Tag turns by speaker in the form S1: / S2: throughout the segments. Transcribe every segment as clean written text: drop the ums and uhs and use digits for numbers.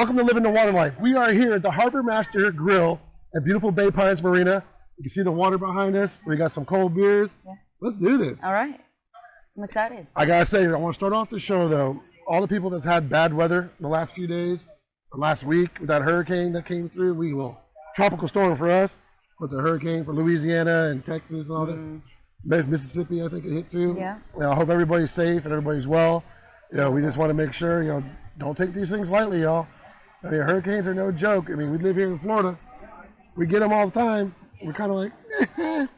S1: Welcome to Living the Water Life. We are here at the Harbor Master Grill at beautiful Bay Pines Marina. You can see the water behind us. We got some cold beers. Yeah. Let's do this.
S2: All right. I'm excited.
S1: I got to say, I want to start off the show, though. All the people that's had bad weather the last few days, or last week, with that hurricane that came through, tropical storm for us, but the hurricane for Louisiana and Texas and all that. Mississippi, I think it hit too.
S2: Yeah.
S1: I hope everybody's safe and everybody's well. We just want to make sure, don't take these things lightly, y'all. I mean, hurricanes are no joke. I mean, we live here in Florida. We get them all the time. We're kind of like,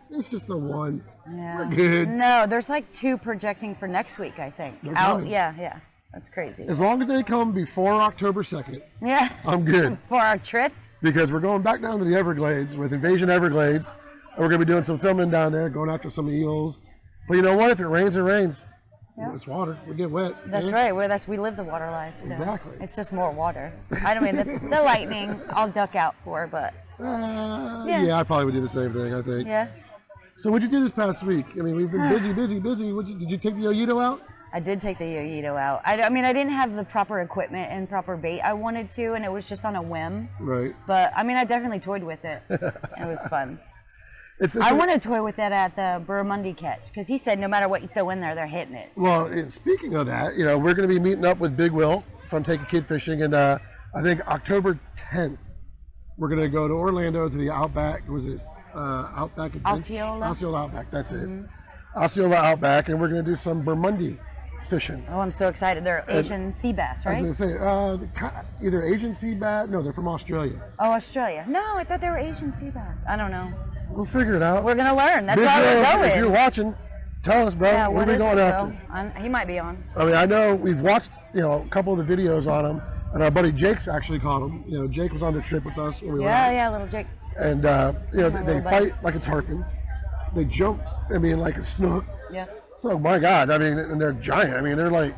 S1: it's just a one.
S2: Yeah.
S1: We're good.
S2: No, there's like 2 projecting for next week, I think. Yeah. That's crazy.
S1: As long as they come before October 2nd, I'm good.
S2: For our trip?
S1: Because we're going back down to the Everglades with Invasion Everglades. And we're going to be doing some filming down there, going after some eels. But you know what? If it rains, it rains. Yep. It's water. We get wet.
S2: That's right. We live the water life. So
S1: exactly.
S2: It's just more water. I don't mean the lightning I'll duck out for, but
S1: yeah, I probably would do the same thing, I think.
S2: Yeah.
S1: So what'd you do this past week? I mean, we've been busy. Did you take the Yoyito out?
S2: I did take the Yoyito out. I mean, I didn't have the proper equipment and proper bait I wanted to, and it was just on a whim.
S1: Right.
S2: But I mean, I definitely toyed with it. It was fun. I want to toy with that at the Barramundi catch, because he said no matter what you throw in there, they're hitting it. So.
S1: Well, speaking of that, we're going to be meeting up with Big Will from Take a Kid Fishing, and I think October 10th, we're going to go to Orlando to the Outback. Was it Outback?
S2: Osceola.
S1: Osceola Outback, that's it. Osceola Outback, and we're going to do some Barramundi fishing.
S2: Oh, I'm so excited. They're Asian sea bass, right?
S1: I was going to say, either Asian sea bass. No, they're from Australia.
S2: Oh, Australia. No, I thought they were Asian sea bass. I don't know.
S1: We'll figure it out.
S2: We're going to learn. That's why we're going.
S1: If you're watching, tell us, bro.
S2: Yeah,
S1: what are we going after?
S2: He might be on.
S1: I mean, I know we've watched, a couple of the videos on him, and our buddy Jake's actually caught him. Jake was on the trip with us when we were out.
S2: Yeah, little Jake.
S1: And, they fight like a tarpon. They jump, like a snook.
S2: Yeah.
S1: So, my God, and they're giant. I mean, they're like,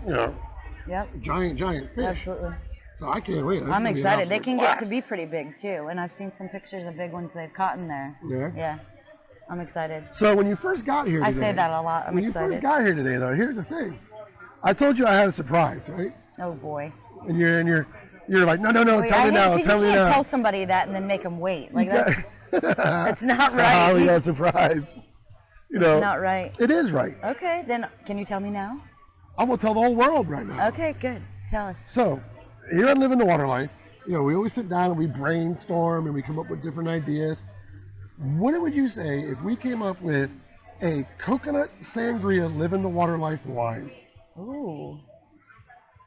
S1: giant fish.
S2: Absolutely.
S1: So I can't wait.
S2: I'm excited. They can get to be pretty big too, and I've seen some pictures of big ones they've caught in there.
S1: Yeah.
S2: Yeah. I'm excited.
S1: So when you first got here today,
S2: I say that a lot. I'm excited.
S1: When you first got here today, though, here's the thing. I told you I had a surprise, right?
S2: Oh boy.
S1: And you're like, no, tell me now.
S2: You can't tell somebody that and then make them wait. Like that's not right.
S1: How we got a surprise?
S2: It's not right.
S1: It is right.
S2: Okay, then can you tell me now?
S1: I'm gonna tell the whole world right now.
S2: Okay, good. Tell us.
S1: So, here on Living the Water Life, we always sit down and we brainstorm and we come up with different ideas. What would you say if we came up with a coconut sangria Living the Water Life wine?
S2: Ooh.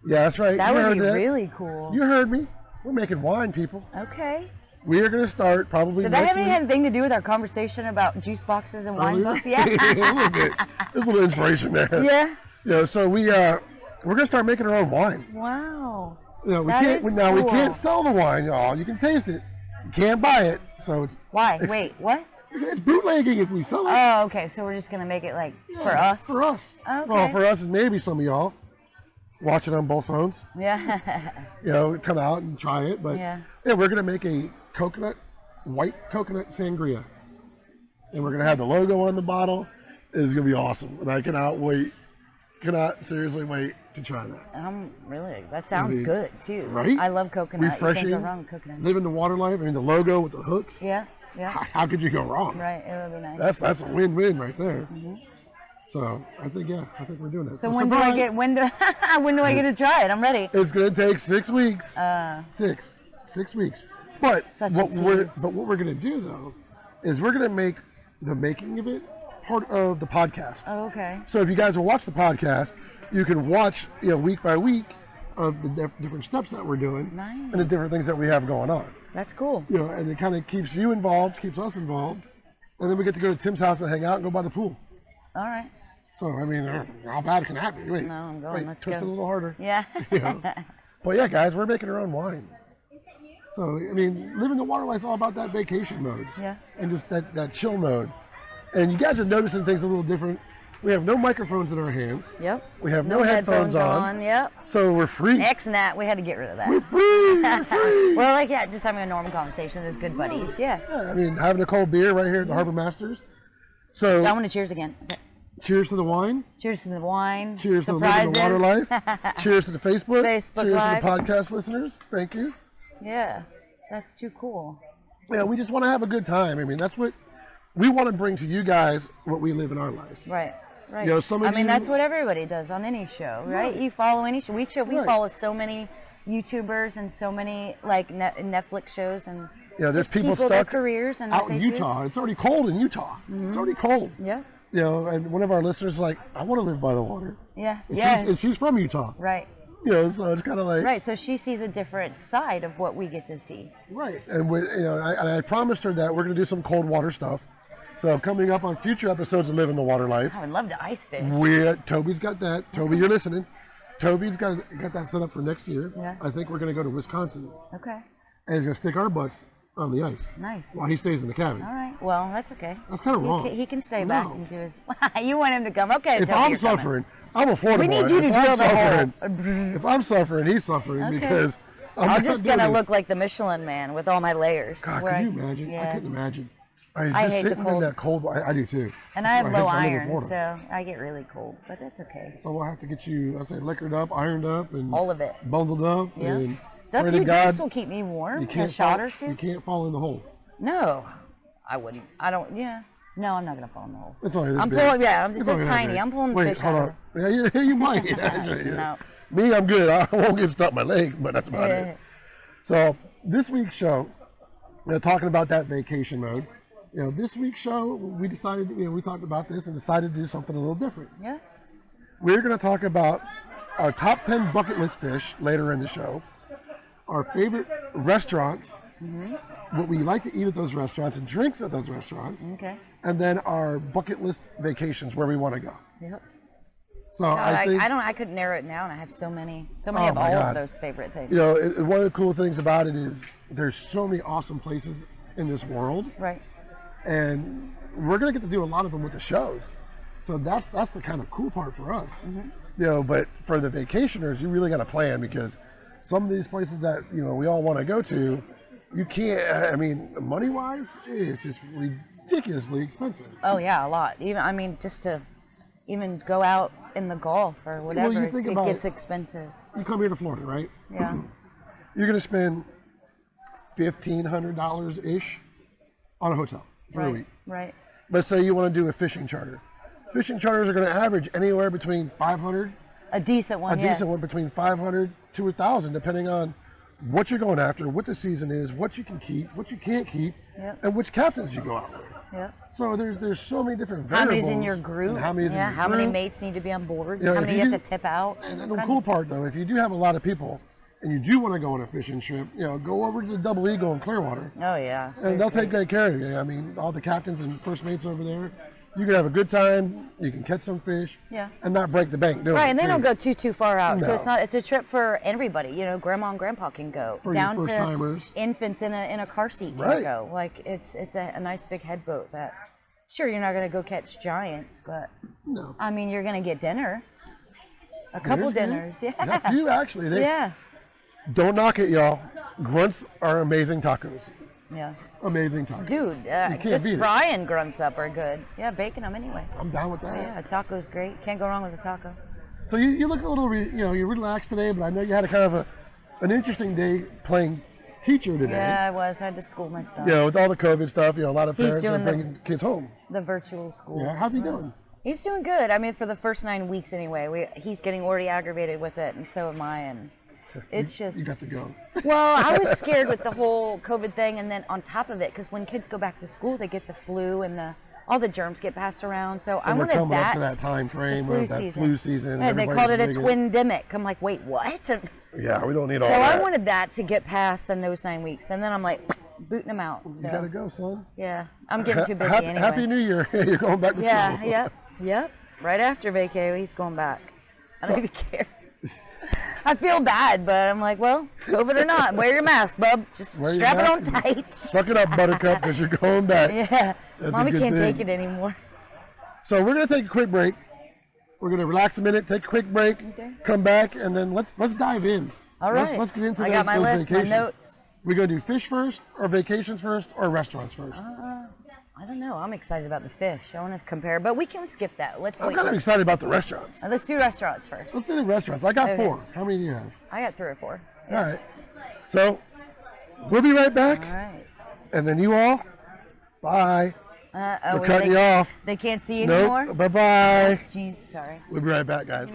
S1: Yeah, that's right.
S2: That would be really cool.
S1: You heard me. We're making wine, people.
S2: Okay.
S1: We are going to start probably
S2: Did that have anything to do with our conversation about juice boxes and wine books? Yeah.
S1: A little bit. There's a little inspiration there.
S2: Yeah.
S1: So we're going to start making our own wine.
S2: Wow.
S1: We can't sell the wine, y'all. You can taste it. You can't buy it. So it's
S2: why? Wait, what?
S1: It's bootlegging if we sell it.
S2: Oh, okay. So we're just going to make it for us?
S1: For us.
S2: Okay.
S1: Well, for us and maybe some of y'all watching on both phones.
S2: Yeah.
S1: Come out and try it. But we're going to make a white coconut sangria. And we're going to have the logo on the bottle. It's going to be awesome. And I cannot seriously wait to try that.
S2: That sounds good too.
S1: Right?
S2: I love coconut.
S1: Refreshing.
S2: You can't go wrong with coconut.
S1: Living the water life. The logo with the hooks.
S2: Yeah.
S1: How could you go wrong?
S2: Right, it would be nice.
S1: That's a win-win right there. Mm-hmm. So I think we're doing that.
S2: So when do I get to try it? I'm ready.
S1: It's gonna take 6 weeks. 6 weeks. But what we're gonna do though is we're gonna make the making of it part of the podcast.
S2: Oh, okay.
S1: So if you guys will watch the podcast, you can watch week by week of the different steps that we're doing.
S2: Nice.
S1: And the different things that we have going on.
S2: That's cool.
S1: And it kind of keeps you involved, keeps us involved, and then we get to go to Tim's house and hang out and go by the pool.
S2: All right.
S1: So how bad can that be? Wait,
S2: no, I'm going. Let's
S1: twist
S2: go.
S1: it a little harder.
S2: Yeah.
S1: But yeah, guys, we're making our own wine. So living the water life's all about that vacation mode.
S2: Yeah.
S1: And just that chill mode. And you guys are noticing things a little different. We have no microphones in our hands.
S2: Yep.
S1: We have no headphones on.
S2: Yep.
S1: So we're free.
S2: Ex-nat, we had to get rid of that.
S1: We're free. We're free.
S2: Well, just having a normal conversation as good buddies. Yeah.
S1: Having a cold beer right here at the Harbor Masters. So
S2: I want to cheers again. Okay.
S1: Cheers to the wine.
S2: Cheers to the wine.
S1: Cheers
S2: Surprises.
S1: to Living the Water Life. Cheers to the Facebook.
S2: Cheers
S1: Live. To the podcast listeners. Thank you.
S2: Yeah, that's too cool.
S1: Yeah, we just want to have a good time. I mean, that's what we want to bring to you guys, what we live in our lives.
S2: Right. Right.
S1: You know, some of
S2: that's what everybody does on any show, right? You follow any show. We follow so many YouTubers and so many like Netflix shows and
S1: there's people stuck
S2: their careers and
S1: out in Utah. It's already cold in Utah. It's already cold.
S2: Yeah.
S1: You know, and one of our listeners is like, I want to live by the water.
S2: Yeah.
S1: And she's from Utah.
S2: Right.
S1: You know, so it's kind of like
S2: right. So she sees a different side of what we get to see.
S1: Right. And I promised her that we're going to do some cold water stuff. So coming up on future episodes of Living the Water Life.
S2: I would love to ice fish.
S1: Toby's got that. Toby, you're listening. Toby's got that set up for next year.
S2: Yeah.
S1: I think we're going to go to Wisconsin.
S2: Okay.
S1: And he's going to stick our butts on the ice.
S2: Nice.
S1: While he stays in the cabin.
S2: All right. Well, that's okay.
S1: That's kind of wrong.
S2: He can stay back and do his... You want him to come. Okay,
S1: if I'm suffering, I'm a Florida boy.
S2: We need you to drill the hole.
S1: If I'm suffering, he's suffering because
S2: I'm just going to look like the Michelin Man with all my layers.
S1: God, can you imagine?
S2: Yeah.
S1: I couldn't imagine.
S2: I hate the cold.
S1: In that cold, I do too.
S2: And I have low iron, so I get really cold, but that's okay.
S1: So we'll have to get you, liquored up, ironed up, and
S2: all of it,
S1: bundled up.
S2: Yeah.
S1: And
S2: a few drinks will keep me warm. A shot or two.
S1: You can't fall in the hole.
S2: No, I wouldn't. I don't. Yeah. No, I'm not gonna fall in the hole.
S1: It's only this
S2: I'm
S1: big.
S2: pulling. Yeah, I'm just tiny. I'm pulling the fish out.
S1: Yeah, you might.
S2: No.
S1: Me, I'm good. I won't get stuck in my leg, but that's about it. So this week's show, talking about that vacation mode. This week's show, we decided, we talked about this and decided to do something a little different.
S2: Yeah.
S1: We're going to talk about our top 10 bucket list fish later in the show, our favorite restaurants, what we like to eat at those restaurants and drinks at those restaurants, and then our bucket list vacations where we want to go.
S2: Yep.
S1: So I
S2: couldn't narrow it down. I have so many of all of those favorite things.
S1: One of the cool things about it is there's so many awesome places in this world.
S2: Right.
S1: And we're going to get to do a lot of them with the shows. So that's the kind of cool part for us. But for the vacationers, you really got to plan because some of these places that, we all want to go to, you can't, money-wise, it's just ridiculously expensive.
S2: Oh, yeah, a lot. Just to even go out in the Gulf or whatever, it gets expensive.
S1: You come here to Florida, right?
S2: Yeah.
S1: You're going to spend $1,500-ish on a hotel. For a week.
S2: Right.
S1: Let's say you want to do a fishing charter. Fishing charters are going to average anywhere between $500.
S2: A decent one,
S1: decent one between $500 to $1,000, depending on what you're going after, what the season is, what you can keep, what you can't keep, and which captains you go out with.
S2: Yeah.
S1: So there's so many different
S2: variables.
S1: How many's
S2: in your group?
S1: How
S2: many mates need to be on board? How many you have to tip out?
S1: And the cool part though, if you do have a lot of people, and you do want to go on a fishing trip, go over to the Double Eagle in Clearwater.
S2: Oh, yeah.
S1: And they'll take great care of you. All the captains and first mates over there, you can have a good time, you can catch some fish, and not break the bank doing it.
S2: Right, and they don't go too far out. No. So it's a trip for everybody. Grandma and grandpa can go.
S1: For
S2: down
S1: first
S2: to
S1: timers.
S2: Infants in a car seat can go. Like, it's a nice big head boat that, sure, you're not going to go catch giants, but,
S1: no.
S2: You're going to get dinner. A couple dinners, yeah.
S1: A few, actually.
S2: Yeah.
S1: Don't knock it, y'all. Grunts are amazing tacos.
S2: Yeah.
S1: Amazing tacos.
S2: Dude, just frying grunts up are good. Yeah, baking them anyway.
S1: I'm down with that.
S2: Yeah, a taco's great. Can't go wrong with a taco.
S1: So you look a little, you're relaxed today, but I know you had a kind of an interesting day playing teacher today.
S2: Yeah, I was. I had to school my son.
S1: With all the COVID stuff, a lot of parents are bringing kids home.
S2: The virtual school.
S1: Yeah, how's he doing?
S2: He's doing good. For the first 9 weeks anyway. He's getting already aggravated with it, and so am I. And it's just...
S1: You got to go.
S2: Well, I was scared with the whole COVID thing, and then on top of it, because when kids go back to school, they get the flu, and all the germs get passed around. So I wanted
S1: coming
S2: that.
S1: Up to that time frame,
S2: flu
S1: season.
S2: Yeah, they called it a twin-demic. I'm like, wait, what?
S1: Yeah, we don't need all that.
S2: So I wanted that to get past in those 9 weeks, and then I'm like, booting them out. So.
S1: You got to go, son.
S2: Yeah, I'm getting too busy anyway.
S1: Happy New Year. You're going back to school.
S2: Yep. Right after vacay, he's going back. I don't even care. I feel bad, but I'm like, well, COVID or not, wear your mask, bub. Just strap it on tight.
S1: Suck it up, Buttercup, because you're going back.
S2: Yeah. Mommy can't take it anymore.
S1: So we're going to take a quick break. We're going to relax a minute, take a quick break, come back, and then let's dive in.
S2: All right.
S1: Let's get into
S2: I got my list,
S1: vacations.
S2: my notes.
S1: We going to do fish first, or vacations first, or restaurants first?
S2: I don't know. I'm excited about the fish. I want to compare, but we can skip that.
S1: I'm kind of excited about the restaurants.
S2: Let's do restaurants first.
S1: Let's do the restaurants. I got 4. How many do you have?
S2: I got 3 or 4.
S1: Yeah. All right. So We'll be right back.
S2: All right.
S1: And then you all, bye. We're cutting you off.
S2: They can't see you anymore?
S1: Bye-bye.
S2: Jeez, sorry.
S1: We'll be right back, guys.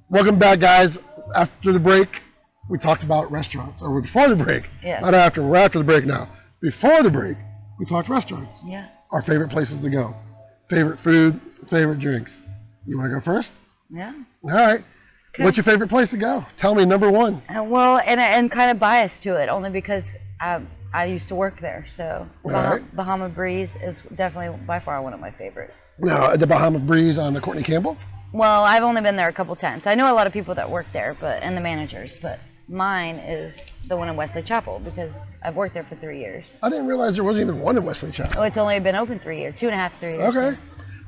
S1: Welcome back, guys. After the break, we talked about restaurants, or before the break.
S2: Yeah.
S1: Not after. We're after the break now. Before the break, we talked restaurants.
S2: Yeah.
S1: Our favorite places to go, favorite food, favorite drinks. You want to go first?
S2: Yeah.
S1: All right. Okay. What's your favorite place to go? Tell me number one.
S2: Well, and kind of biased to it, only because I used to work there, so Bahama Breeze is definitely by far one of my favorites.
S1: Now, the Bahama Breeze on the Courtney Campbell?
S2: Well, I've only been there a couple times. I know a lot of people that work there, and the managers, but mine is the one in Wesley Chapel because I've worked there for 3 years.
S1: I didn't realize there wasn't even one in Wesley Chapel.
S2: Oh, it's only been open 3 years, 2.5, 3 years.
S1: Okay.
S2: So.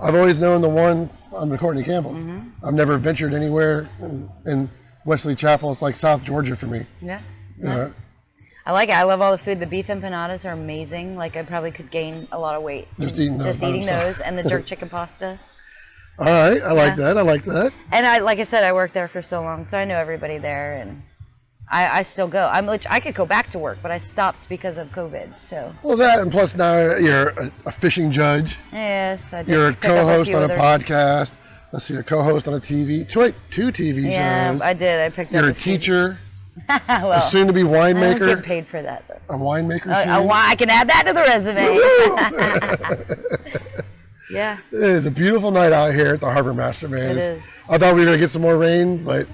S1: I've always known the one on the Courtney Campbell. Mm-hmm. I've never ventured anywhere in Wesley Chapel. It's like South Georgia for me.
S2: Yeah. I like it. I love all the food. The beef empanadas are amazing. Like I probably could gain a lot of weight
S1: just eating
S2: those, and the jerk chicken pasta.
S1: All right, I like that. I like that.
S2: And like I said, I worked there for so long, so I know everybody there, and I still go. I could go back to work, but I stopped because of COVID. So. Well,
S1: that and plus now you're a fishing judge.
S2: Yes, I did.
S1: You're a co-host on a podcast. Let's see, a co-host on a TV. Two TV shows.
S2: Yeah, I did. I picked up.
S1: You're a teacher.
S2: Well,
S1: a soon-to-be winemaker.
S2: I don't get paid for that, though.
S1: A winemaker.
S2: I can add that to the resume. Yeah.
S1: It is a beautiful night out here at the Harbor Master, man.
S2: It is.
S1: I thought we were going to get some more rain, but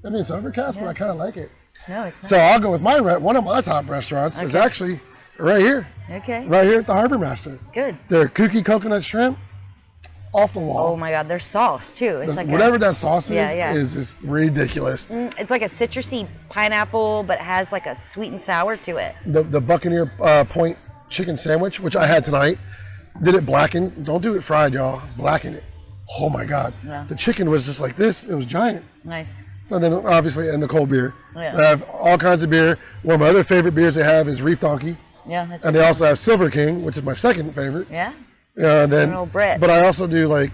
S1: I mean, it's overcast, but I kind of like it.
S2: No, it's not.
S1: So I'll go with one of my top restaurants is actually right here.
S2: Okay.
S1: Right here at the Harbor Master.
S2: Good.
S1: Their kooky coconut shrimp, off the wall.
S2: Oh my God, their sauce too. It's like
S1: whatever that sauce is ridiculous.
S2: It's like a citrusy pineapple, but it has like a sweet and sour to it.
S1: The Buccaneer Point chicken sandwich, which I had tonight. Did it blackened. Don't do it fried, y'all. Blacken it. Oh my God. Yeah. The chicken was just like this. It was giant.
S2: Nice.
S1: And then obviously, and the cold beer.
S2: Yeah.
S1: They have all kinds of beer. One of my other favorite beers they have is Reef Donkey.
S2: Yeah. That's
S1: and they also have Silver King, which is my second favorite.
S2: Yeah.
S1: But I also do like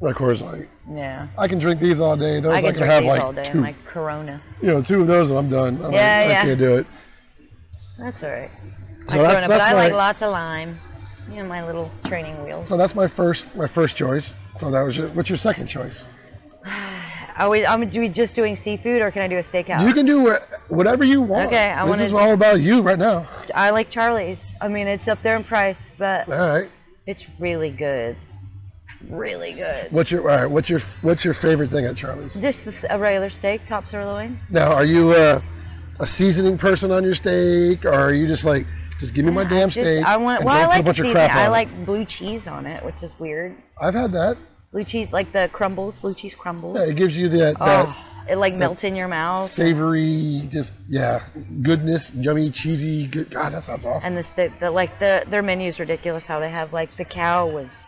S1: Coors Light.
S2: Yeah.
S1: I can drink these all day. Those
S2: I can drink
S1: have
S2: these
S1: like
S2: all day.
S1: two.
S2: Like Corona.
S1: Two of those and I'm done. I can't do it.
S2: That's all right.
S1: So
S2: I like lots of lime. My little training wheels.
S1: So that's my first choice. So that was what's your second choice?
S2: Are we just doing seafood, or can I do a steakhouse?
S1: You can do whatever you want.
S2: Okay,
S1: This is all about you right now.
S2: I like Charlie's. I mean, it's up there in price, but
S1: all right,
S2: it's really good. Really good.
S1: What's your favorite thing at Charlie's?
S2: Just a regular steak, top sirloin.
S1: Now, are you a seasoning person on your steak, or are you just like, just give me my damn steak?
S2: I like the seasoning. I like blue cheese on it, which is weird.
S1: I've had that.
S2: Blue cheese, like the crumbles, blue cheese crumbles.
S1: Yeah, it gives you that
S2: it like melts in your mouth.
S1: Savory, goodness, yummy, cheesy. Good. God, that sounds awesome.
S2: And the steak, their menu is ridiculous. How they have like the cow was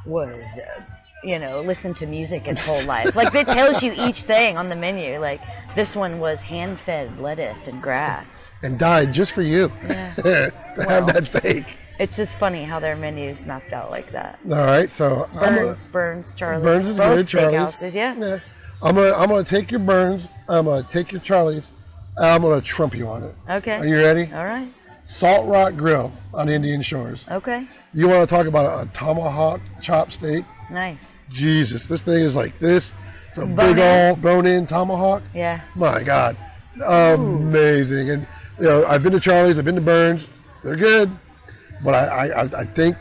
S2: listened to music its whole life. Like it tells you each thing on the menu. Like this one was hand-fed lettuce and grass.
S1: And died just for you.
S2: Yeah.
S1: To have that steak.
S2: It's just funny how their menu's mapped out like that.
S1: All right, so
S2: Burns, Charlie's.
S1: Burns is
S2: both
S1: good. Charlie's.
S2: Steakhouses, yeah.
S1: I'm gonna take your Burns. I'm gonna take your Charlie's. And I'm gonna trump you on it.
S2: Okay.
S1: Are you ready?
S2: All right.
S1: Salt Rock Grill on Indian Shores.
S2: Okay.
S1: You want to talk about a tomahawk chop steak?
S2: Nice.
S1: Jesus, this thing is like this. It's a big old bone-in tomahawk.
S2: Yeah.
S1: My God, amazing. And I've been to Charlie's. I've been to Burns. They're good. But I think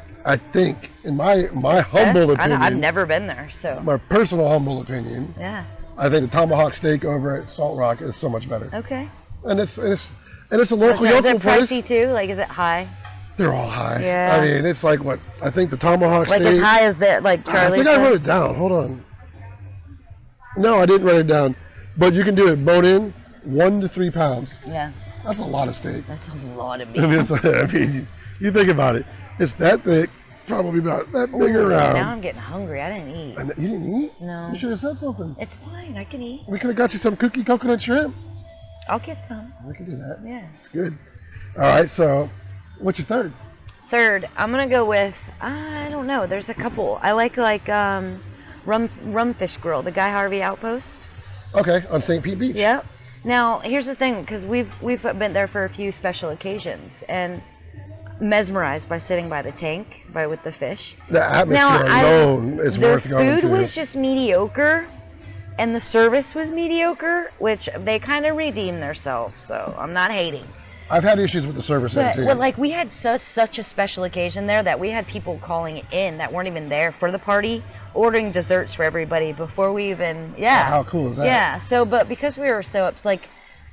S1: in my humble opinion,
S2: I've never been there, so
S1: my personal humble opinion, I think the tomahawk steak over at Salt Rock is so much better.
S2: Okay.
S1: And it's a local
S2: Is it
S1: place.
S2: pricey too? Like, is it high?
S1: They're all high.
S2: Yeah.
S1: I mean, it's like what I think the tomahawk steak.
S2: Like as high as that, like Charlie's.
S1: I think I wrote it down. Hold on. No, I didn't write it down. But you can do it bone in, 1 to 3 pounds.
S2: Yeah.
S1: That's a lot of steak.
S2: That's a lot of meat.
S1: I mean, you think about it. It's that thick, probably about that big around.
S2: Now I'm getting hungry. I didn't eat.
S1: You didn't eat?
S2: No.
S1: You should have said something.
S2: It's fine. I can eat.
S1: We could have got you some cookie coconut shrimp.
S2: I'll get some.
S1: We can do that.
S2: Yeah.
S1: It's good. All right, so what's your third?
S2: Third, I'm going to go with, I don't know. There's a couple. I like Rumfish Grill, the Guy Harvey Outpost.
S1: Okay, on St. Pete Beach?
S2: Yep. Now, here's the thing, because we've been there for a few special occasions, and mesmerized by sitting by the tank, with the fish.
S1: The atmosphere alone is worth going to.
S2: The food was just mediocre, and the service was mediocre, which they kind of redeemed themselves, so I'm not hating.
S1: I've had issues with the service there too.
S2: But like we had such a special occasion there that we had people calling in that weren't even there for the party, ordering desserts for everybody before we even
S1: How cool is that?
S2: Yeah. So, but because we were so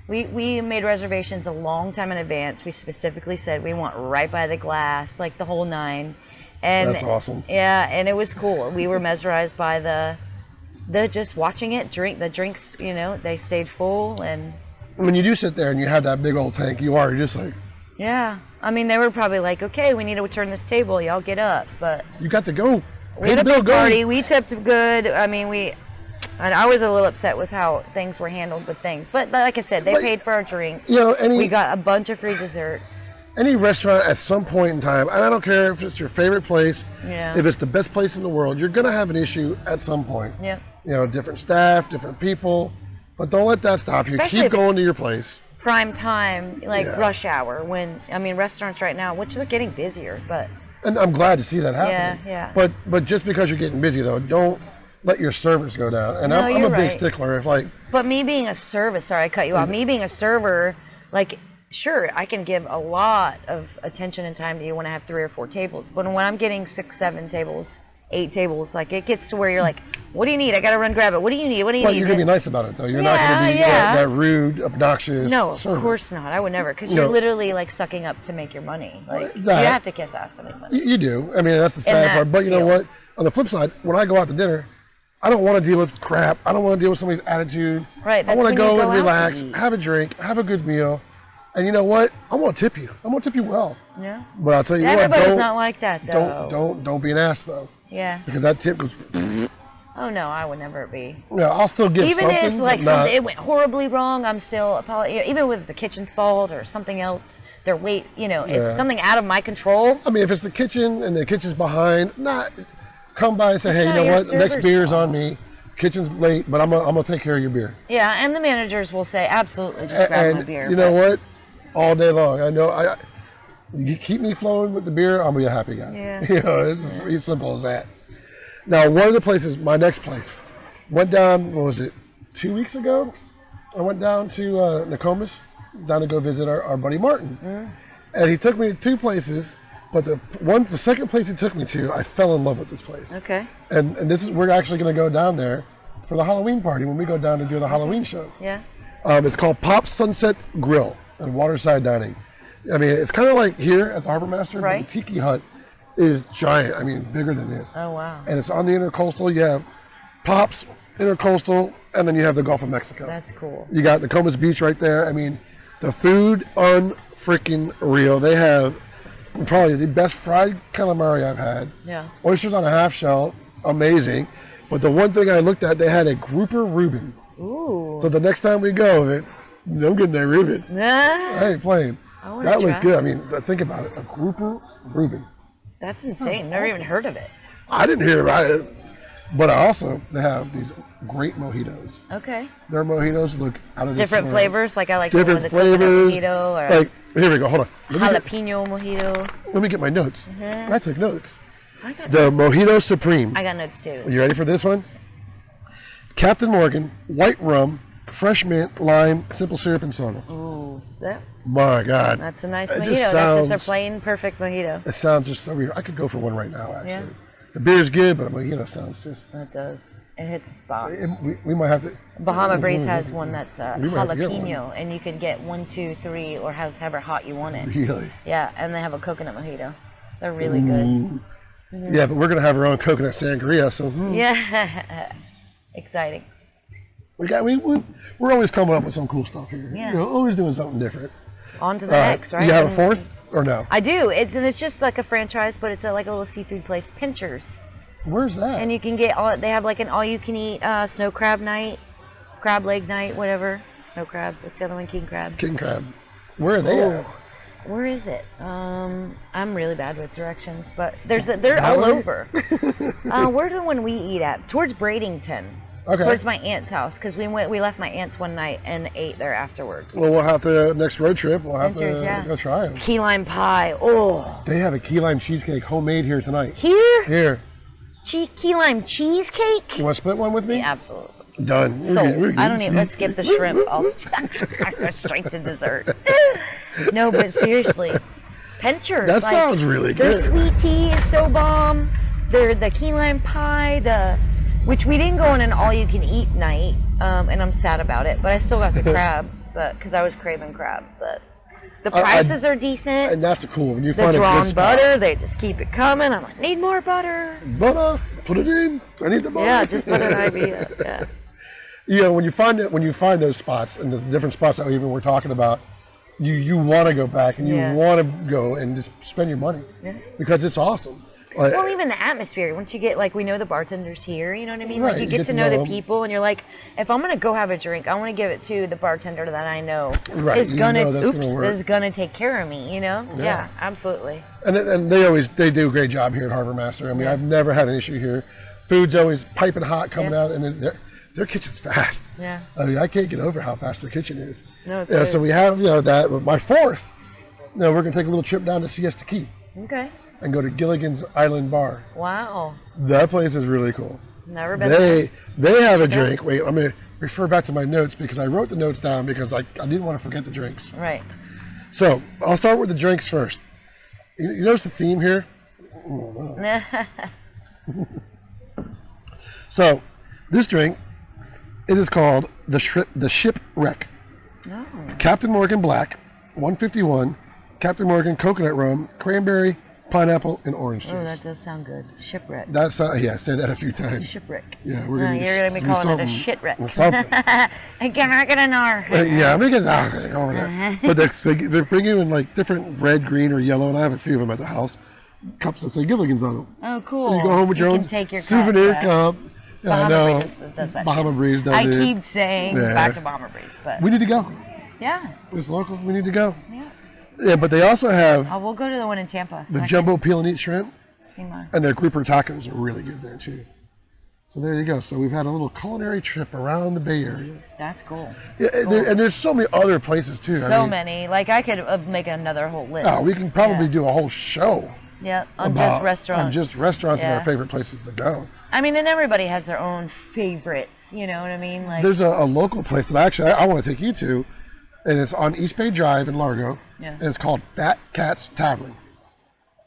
S2: we made reservations a long time in advance. We specifically said we want right by the glass, like the whole nine. And
S1: that's awesome.
S2: Yeah, and it was cool. We were mesmerized by the just watching it the drinks. They stayed full and.
S1: When you do sit there and you have that big old tank, you're just like...
S2: Yeah. I mean, they were probably like, okay, we need to return this table. Y'all get up. But...
S1: You got to go.
S2: We had a big party. We tipped good. I mean, and I was a little upset with how things were handled with things. But like I said, they paid for our drinks. We got a bunch of free desserts.
S1: Any restaurant at some point in time, and I don't care if it's your favorite place,
S2: yeah.
S1: If it's the best place in the world, you're going to have an issue at some point.
S2: Yeah.
S1: Different staff, different people. But don't let that stop you. Keep going to your place.
S2: Prime time, rush hour, restaurants right now, which they're getting busier, but...
S1: And I'm glad to see that happening.
S2: Yeah.
S1: But just because you're getting busy, though, don't let your service go down. And I'm a big stickler.
S2: But me being a server, sorry I cut you off, me being a server, sure, I can give a lot of attention and time to you when I have 3 or 4 tables. But when I'm getting 6, 7 tables, 8 tables, it gets to where you're like, what do you need? I gotta run grab it. What do you need? What do you need?
S1: You're gonna be nice about it though. You're not gonna be that rude, obnoxious.
S2: No,
S1: server.
S2: Of course not. I would never, because you're literally sucking up to make your money. You have to kiss ass to make money.
S1: You do. I mean, that's the sad part. But you know what? On the flip side, when I go out to dinner, I don't want to deal with crap. I don't want to deal with somebody's attitude.
S2: Right.
S1: I want to go and relax, have a drink, have a good meal. And you know what? I'm gonna tip you. I'm gonna tip you well.
S2: Yeah.
S1: But I'll tell you
S2: Everybody's not like that though.
S1: Don't be an ass though.
S2: Yeah.
S1: Because that tip goes.
S2: Oh no, I would never be.
S1: Yeah, I'll still give
S2: even
S1: something.
S2: Even if it went horribly wrong, I'm still apologizing. Even if it's the kitchen's fault or something else, their weight, it's something out of my control.
S1: I mean, if it's the kitchen and the kitchen's behind, come by and say, hey, you know what? Next beer's on me. Kitchen's late, but I'm gonna take care of your beer.
S2: Yeah, and the managers will say, absolutely, just grab my beer.
S1: You know what? All day long, I know. You keep me flowing with the beer, I'll be a happy guy.
S2: Yeah.
S1: It's just as simple as that. Now, one of the places, my next place, went down. What was it? 2 weeks ago, I went down to Nokomis, down to go visit our buddy Martin. And he took me to 2 places, but the second place he took me to, I fell in love with this place.
S2: Okay.
S1: And we're actually going to go down there for the Halloween party when we go down to do the Halloween show.
S2: Yeah.
S1: It's called Pop's Sunset Grill and Waterside Dining. I mean, it's kind of like here at the Harbor Master,
S2: right.
S1: but the Tiki Hut is giant. I mean, bigger than this.
S2: Oh, wow.
S1: And it's on the Intercoastal. You have Pop's, Intercoastal, and then you have the Gulf of Mexico.
S2: That's cool.
S1: You got Nokomis Beach right there. I mean, the food unfreaking real. They have probably the best fried calamari I've had.
S2: Yeah.
S1: Oysters on a half shell, amazing. But the one thing I looked at, they had a grouper Reuben.
S2: Ooh.
S1: So the next time we go, I'm getting that Reuben. I ain't playing. That looks good. I mean, think about it. A grouper Reuben.
S2: That's insane. Never even heard of it.
S1: I didn't hear about it. But they have these great mojitos.
S2: Okay.
S1: Their mojitos look out of this
S2: different
S1: world.
S2: flavors, like I like
S1: different
S2: the
S1: flavors.
S2: mojito or
S1: like, here we go. Hold on.
S2: jalapeno mojito.
S1: Let me get my notes. I took notes.
S2: The
S1: Mojito Supreme.
S2: I got notes too.
S1: You ready for this one? Captain Morgan, white rum, fresh mint, lime, simple syrup, and soda.
S2: Ooh, that.
S1: My God.
S2: That's a nice
S1: It
S2: mojito. That's just their plain perfect mojito.
S1: It sounds just so weird. I could go for one right now, actually.
S2: Yeah.
S1: The beer's good, but a mojito sounds just.
S2: It does. It hits a spot.
S1: We might have to.
S2: Bahama Breeze has one that's
S1: jalapeno,
S2: and you can get 1, 2, 3, or however hot you want it.
S1: Really?
S2: Yeah, and they have a coconut mojito. They're really good.
S1: Yeah, but we're gonna have our own coconut sangria, so.
S2: Yeah. Exciting.
S1: We're always coming up with some cool stuff here.
S2: Yeah.
S1: You know, always doing something different.
S2: On to the next, right?
S1: You have a fourth or no?
S2: I do. It's just like a franchise, but it's like a little seafood place, Pinchers.
S1: Where's that?
S2: And you can get they have like an all-you-can-eat snow crab night, crab leg night, whatever. Snow crab. What's the other one? King crab.
S1: King crab. Where are they at?
S2: Where is it? I'm really bad with directions, but they're all over. Where's the one we eat at? Towards Bradenton.
S1: Okay.
S2: Towards my aunt's house, because we left my aunt's one night and ate there afterwards.
S1: Well, we'll have to next road trip. We'll have
S2: Pinchers,
S1: to go try them.
S2: Key lime pie. Oh.
S1: They have a key lime cheesecake homemade here tonight.
S2: Here?
S1: Here.
S2: Key lime cheesecake?
S1: You want to split one with me?
S2: Yeah, absolutely.
S1: Done.
S2: So I don't even. Let's skip the shrimp. I'll go straight to dessert. No, but seriously, Pinchers.
S1: That sounds really good.
S2: Their sweet tea is so bomb. The key lime pie, which we didn't go on an all-you-can-eat night, and I'm sad about it. But I still got the crab, because I was craving crab. But the prices are decent.
S1: And that's the cool when you
S2: the
S1: find
S2: drawn
S1: a good
S2: butter. They just keep it coming. I'm like, need more butter.
S1: Butter, put it in. I need the butter.
S2: Yeah, just put an IV. Yeah.
S1: You know, when you find those spots and the different spots that even we're talking about, you want to go back and you want to go and just spend your money because it's awesome. Like,
S2: well, even the atmosphere. Once you get, like, we know the bartenders here, you know what I mean?
S1: Right,
S2: like, you get to know the people, and you're like, if I'm going to go have a drink, I want to give it to the bartender that I know is going to take care of me, you know? Yeah, absolutely.
S1: And they do a great job here at Harbor Master. I mean, I've never had an issue here. Food's always piping hot coming out, and their kitchen's fast.
S2: Yeah.
S1: I mean, I can't get over how fast their kitchen is.
S2: No, it's good.
S1: So we have, that. But my fourth, we're going to take a little trip down to Siesta Key.
S2: Okay.
S1: And go to Gilligan's Island Bar.
S2: Wow.
S1: That place is really cool.
S2: Never been there.
S1: They have a drink. Wait, I'm going to refer back to my notes because I wrote the notes down because I didn't want to forget the drinks.
S2: Right.
S1: So I'll start with the drinks first. You notice the theme here? So this drink, it is called the Shipwreck.
S2: Oh.
S1: Captain Morgan Black, 151. Captain Morgan Coconut Rum, Cranberry, Pineapple, and Orange juice.
S2: Oh, that does sound good. Shipwreck.
S1: That's say that a few times.
S2: Shipwreck.
S1: Yeah, we're gonna.
S2: You're gonna be calling it a shitwreck.
S1: Something.
S2: I can't get an R.
S1: Yeah, I'm gonna get over that. But they bring you in like different red, green, or yellow, and I have a few of them at the house. Cups that say Gilligan's on them.
S2: Oh, cool.
S1: So you go home with your own souvenir cup. Yeah, I know.
S2: Does that
S1: Bahama Breeze does
S2: I
S1: it.
S2: keep saying back to Bahama Breeze, but
S1: we need to go.
S2: Yeah.
S1: It's local. We need to go.
S2: Yeah.
S1: Yeah, but they also have.
S2: We'll go to the one in Tampa.
S1: The jumbo peel and eat shrimp.
S2: Seymour.
S1: And their grouper tacos are really good there too. So there you go. So we've had a little culinary trip around the Bay Area.
S2: That's cool.
S1: Yeah, and there's so many other places too.
S2: So many. Like I could make another whole list.
S1: Oh, we can probably do a whole show.
S2: Yeah, on just restaurants.
S1: On just restaurants and our favorite places to go.
S2: I mean, and everybody has their own favorites. You know what I mean? Like,
S1: there's a local place that actually I want to take you to, and it's on East Bay Drive in Largo.
S2: Yeah.
S1: And it's called Fat Cat's Tavern.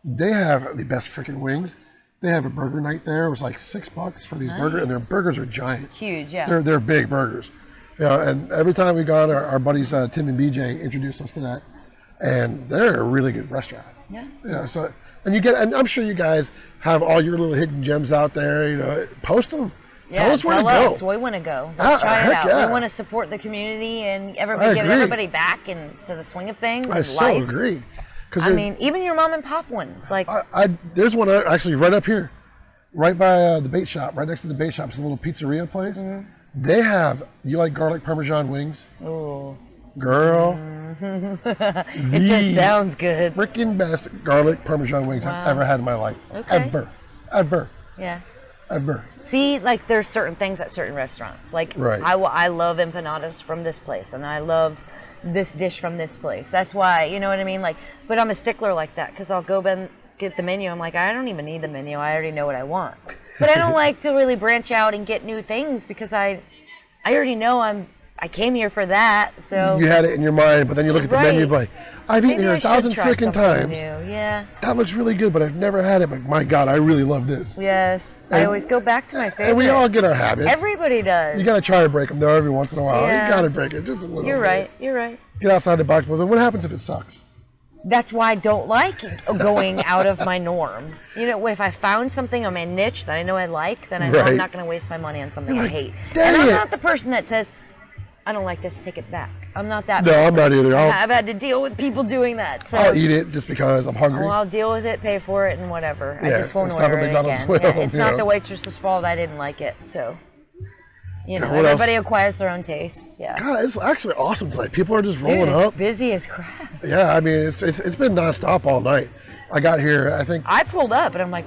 S1: They have the best freaking wings. They have a burger night there. It was like $6 for these burgers, and their burgers are giant.
S2: Huge, yeah.
S1: They're big burgers. And every time we gone, our buddies Tim and BJ introduced us to that, and they're a really good restaurant.
S2: Yeah.
S1: So and I'm sure you guys have all your little hidden gems out there. Post them.
S2: Yeah,
S1: tell us where to go.
S2: We want to go. Let's try it out.
S1: Yeah.
S2: We want to support the community and give everybody back into the swing of things.
S1: I so agree.
S2: I mean, even your mom and pop ones. Like,
S1: there's one actually right up here, right by the bait shop, right next to the bait shop. It's a little pizzeria place. Mm-hmm. They have, you like garlic Parmesan wings?
S2: Oh.
S1: Girl.
S2: It just sounds good.
S1: Freaking best garlic Parmesan wings I've ever had in my life.
S2: Okay.
S1: Ever.
S2: Yeah.
S1: Ever.
S2: See, like, there's certain things at certain restaurants. Like, I love empanadas from this place, and I love this dish from this place. That's why, you know what I mean? Like, but I'm a stickler like that, because I'll go get the menu. I'm like, I don't even need the menu. I already know what I want. But I don't like to really branch out and get new things, because I already know I came here for that. So
S1: you had it in your mind, but then you look at the menu, like, I've eaten here 1,000 freaking times.
S2: New. Yeah.
S1: That looks really good, but I've never had it. But my God, I really love this.
S2: Yes. I always go back to my favorite.
S1: And we all get our habits.
S2: Everybody does.
S1: You got to try to break them though every once in a while.
S2: Yeah.
S1: You got to break it just a little.
S2: You're right. You're right.
S1: Get outside the box. But then what happens if it sucks?
S2: That's why I don't like going out of my norm. You know, if I found something on my niche that I know I like, then I know I'm not going to waste my money on something I hate. And I'm not the person that says, I don't like this, take it back. I'm not that person.
S1: No, I'm not either.
S2: I've had to deal with people doing that. So.
S1: I'll eat it just because I'm hungry.
S2: Well, I'll deal with it, pay for it, and whatever.
S1: Yeah,
S2: I just won't order it again. It's not the waitress's fault I didn't like it. So, you know, everybody acquires their own taste. Yeah.
S1: God, it's actually awesome tonight. People are just rolling up.
S2: Busy as crap.
S1: Yeah, I mean, it's been nonstop all night. I got here, I think.
S2: I pulled up, and I'm like,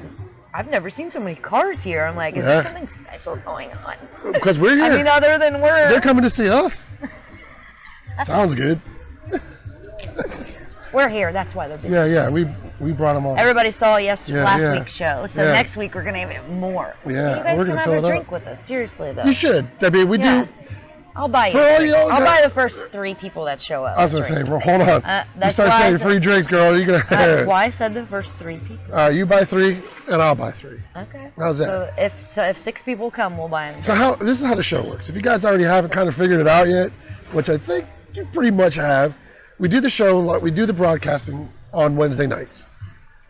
S2: I've never seen so many cars here. I'm like, is there something special going on?
S1: Because we're here.
S2: I mean, other than
S1: they're coming to see us. Sounds good.
S2: We're here. That's why they're busy.
S1: Yeah. We brought them all.
S2: Everybody saw last week's show, so next week we're gonna have it more.
S1: Yeah,
S2: you guys
S1: we're
S2: can
S1: gonna
S2: have
S1: fill
S2: a
S1: it
S2: drink
S1: up.
S2: with us. Seriously though.
S1: You should. I mean, we do.
S2: I'll buy you. I'll buy the first 3 people that show up.
S1: I was gonna say, well, hold on. You start saying free drinks, girl. You're gonna.
S2: That's why I said the first 3 people.
S1: You buy 3, and I'll buy 3.
S2: Okay.
S1: How's that?
S2: So if 6 people come, we'll buy them.
S1: So this is how the show works. If you guys already haven't kind of figured it out yet, which I think you pretty much have, we do the show, we do the broadcasting on Wednesday nights.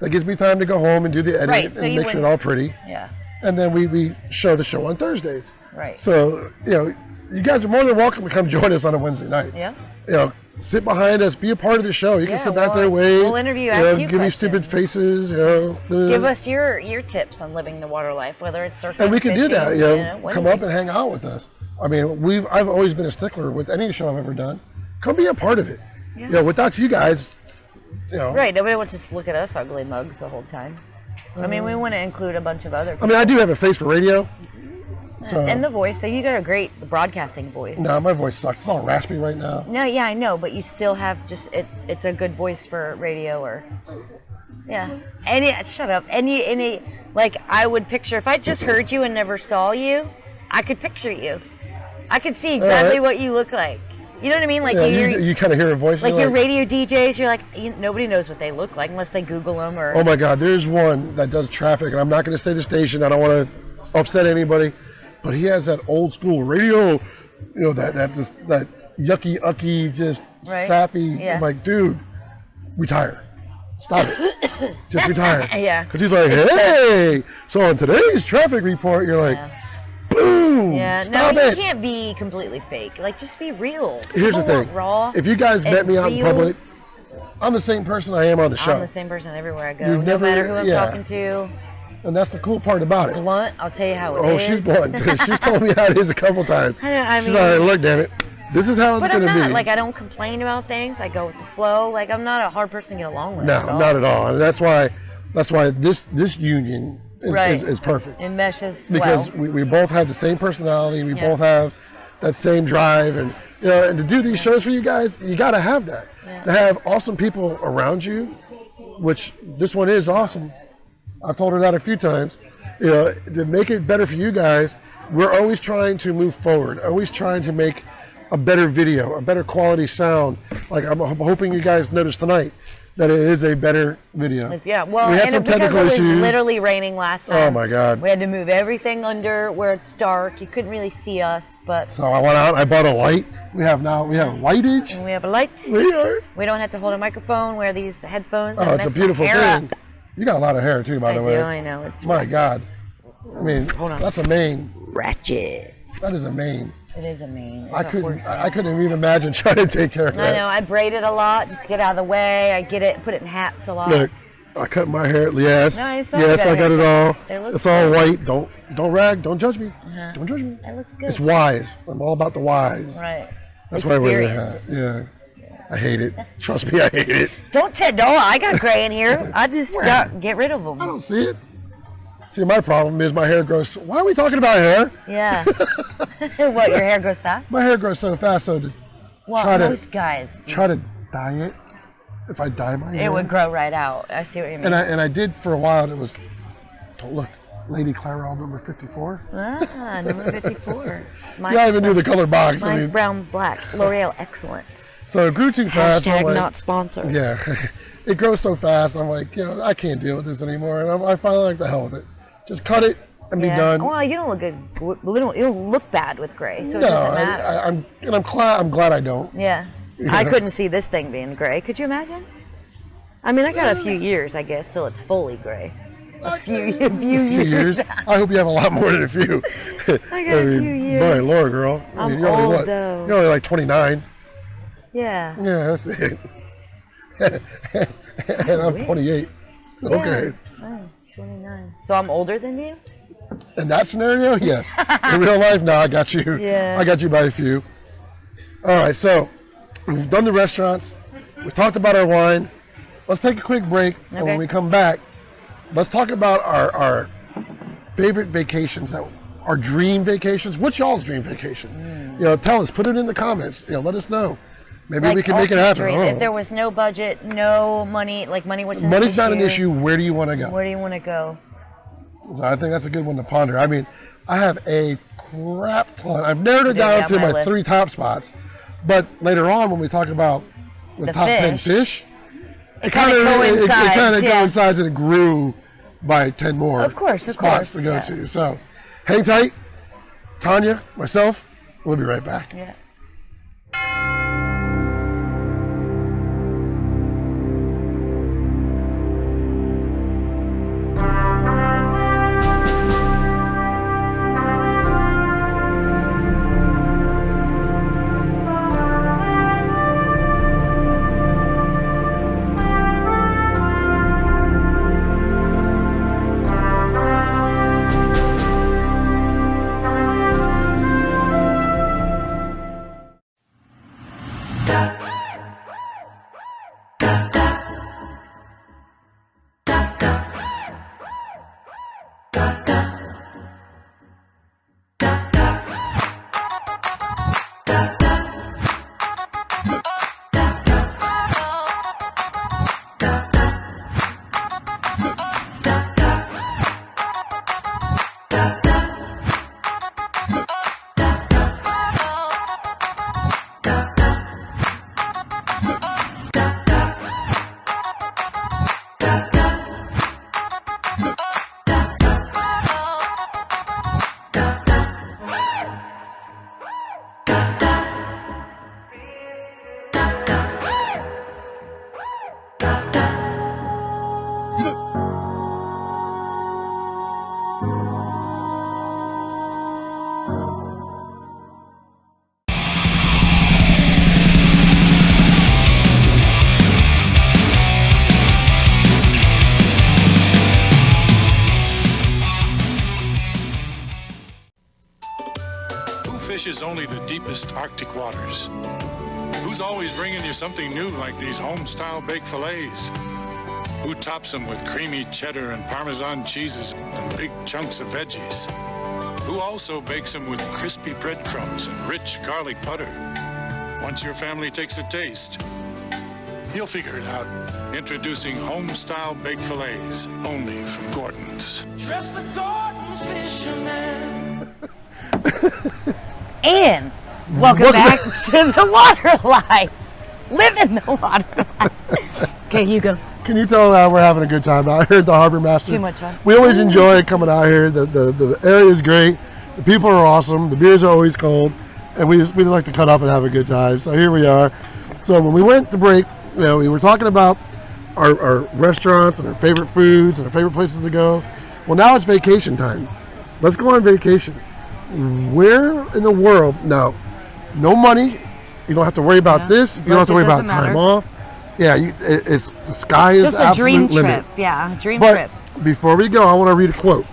S1: That gives me time to go home and do the editing and make sure it's all pretty.
S2: Yeah.
S1: And then we show the show on Thursdays.
S2: Right.
S1: So, you guys are more than welcome to come join us on a Wednesday night.
S2: Yeah.
S1: Sit behind us, be a part of the show. You can sit back there and wait.
S2: We'll interview, ask you
S1: give me stupid faces. Give
S2: us your tips on living the water life, whether it's surfing.
S1: And we can
S2: fishing,
S1: do that. Come up and hang out with us. I mean, I've always been a stickler with any show I've ever done. Come be a part of it.
S2: Yeah.
S1: Without you guys,
S2: Right. Nobody wants to look at us ugly mugs the whole time. I mean, we want to include a bunch of other people.
S1: I mean, I do have a face for radio. So.
S2: And the voice. So you got a great broadcasting voice.
S1: No, my voice sucks. It's all raspy right now.
S2: No, yeah, I know, but you still have it's a good voice for radio or. Yeah. And shut up. Like, I would picture, if I just heard you and never saw you, I could picture you. I could see exactly what you look like. You know what I mean? Like
S1: you kind of hear a voice.
S2: Like your radio DJs, you're like, nobody knows what they look like unless they Google them or.
S1: Oh my God, there's one that does traffic, and I'm not going to say the station. I don't want to upset anybody, but he has that old school radio, that yucky ucky, just sappy.
S2: Yeah.
S1: I'm like, dude, retire. Stop it. Just retire.
S2: Yeah.
S1: Because he's like, hey, so on today's traffic report, you're like, boom.
S2: Yeah.
S1: Stop
S2: No,
S1: it.
S2: you can't be completely fake. Like, just be real.
S1: Here's the thing.
S2: Raw.
S1: If you guys met me out in public, I'm the same person I am on the show.
S2: I'm the same person everywhere I go. No matter who I'm talking to.
S1: And that's the cool part about it.
S2: Blunt, I'll tell you how it is.
S1: Oh, she's blunt. She's told me how it is a couple times. She's like, look, damn it. This is how it's going to be.
S2: But I'm not. Like, I don't complain about things. I go with the flow. Like, I'm not a hard person to get along with.
S1: No, not at all. And that's why this union is perfect.
S2: It meshes
S1: because we both have the same personality. We both have that same drive. And, and to do these shows for you guys, you got to have that. Yeah. To have awesome people around you, which this one is awesome. I've told her that a few times. You know, to make it better for you guys, we're always trying to move forward, always trying to make a better video, a better quality sound. Like I'm hoping you guys noticed tonight that it is a better video.
S2: Yeah, well,
S1: we had some
S2: because
S1: technical
S2: it was
S1: issues.
S2: literally raining last time.
S1: Oh my God.
S2: We had to move everything under where it's dark. You couldn't really see us, but.
S1: So I went out, I bought a light. We have lightage.
S2: And we have a light. We don't have to hold a microphone, wear these headphones.
S1: Oh, it's a beautiful thing. You got a lot of hair too, by the way.
S2: I know. It's
S1: my
S2: ratchet.
S1: God. I mean, that's a mane.
S2: Ratchet.
S1: That is a mane.
S2: It is a mane.
S1: I couldn't even imagine trying to take care of that.
S2: I know. I braid it a lot just to get out of the way. I put it in hats a lot.
S1: Look, I cut my hair. Yes.
S2: Nice.
S1: Yes, I got it all. It's all
S2: good.
S1: white. Don't rag. Don't judge me. Don't judge me.
S2: It looks good.
S1: It's wise. I'm all about the wise.
S2: Right.
S1: That's why I wear the hat. Yeah. I hate it. Trust me, I hate it.
S2: Don't I got gray in here. I just get rid of them.
S1: I don't see it. See, my problem is my hair grows. Why are we talking about hair?
S2: Yeah. What, your hair grows fast?
S1: My hair grows so fast, so
S2: most guys
S1: try to dye it. If I dye my hair,
S2: it would grow right out. I see what you mean.
S1: And I did for a while. It was, look, Lady Clairol number 54.
S2: Ah, number 54.
S1: See, I even knew the color box.
S2: Mine's brown black. L'Oreal Excellence.
S1: So it grew too fast.
S2: Hashtag not sponsored.
S1: Yeah, it grows so fast. I'm like, I can't deal with this anymore, and I finally like the hell with it. Just cut it and be done.
S2: Well, you don't look good. You don't look bad with gray, so it doesn't matter.
S1: I'm glad I don't.
S2: Yeah. I couldn't see this thing being gray. Could you imagine? I mean, I got a few years, I guess, till it's fully gray. A few years.
S1: I hope you have a lot more than a few.
S2: I got a few years.
S1: Boy, Laura, girl.
S2: I'm old, though.
S1: You're only like 29.
S2: Yeah.
S1: Yeah, that's it. And I'm 28. Okay.
S2: Oh, 29. So I'm older than you?
S1: In that scenario, yes. In real life, no, I got you.
S2: Yeah.
S1: I got you by a few. All right, so we've done the restaurants. We talked about our wine. Let's take a quick break, and when we come back, let's talk about our favorite vacations, our dream vacations. What's y'all's dream vacation? Tell us. Put it in the comments. Let us know. Maybe we can make it happen.
S2: If there was no budget, no money, money's
S1: not an issue. Where do you want to go?
S2: Where do you want to go?
S1: So I think that's a good one to ponder. I mean, I have a crap ton. I've narrowed it down to my 3 top spots. But later on, when we talk about the top 10 fish, it kind of coincides and it grew by 10 more spots to go to. So hang tight. Tanya, myself, we'll be right back.
S2: Yeah.
S3: Fishes only the deepest Arctic waters? Who's always bringing you something new like these home-style baked fillets? Who tops them with creamy cheddar and Parmesan cheeses and big chunks of veggies? Who also bakes them with crispy breadcrumbs and rich garlic butter? Once your family takes a taste, you'll figure it out. Introducing home-style baked fillets, only from Gordon's.
S4: Trust the God
S2: And welcome back to the water life. Living the water life. Okay, you go.
S1: Can you tell we're having a good time out here at the Harbor Master?
S2: Too much fun.
S1: We always enjoy coming out here. The area is great. The people are awesome. The beers are always cold. And we like to cut up and have a good time. So here we are. So when we went to break, we were talking about our restaurants and our favorite foods and our favorite places to go. Well, now it's vacation time. Let's go on vacation. Where in the world? Now, no money. You don't have to worry about this. You don't have to worry about time off. Yeah, it's the sky is
S2: just a dream trip. Yeah, dream trip.
S1: Before we go, I want to read a quote.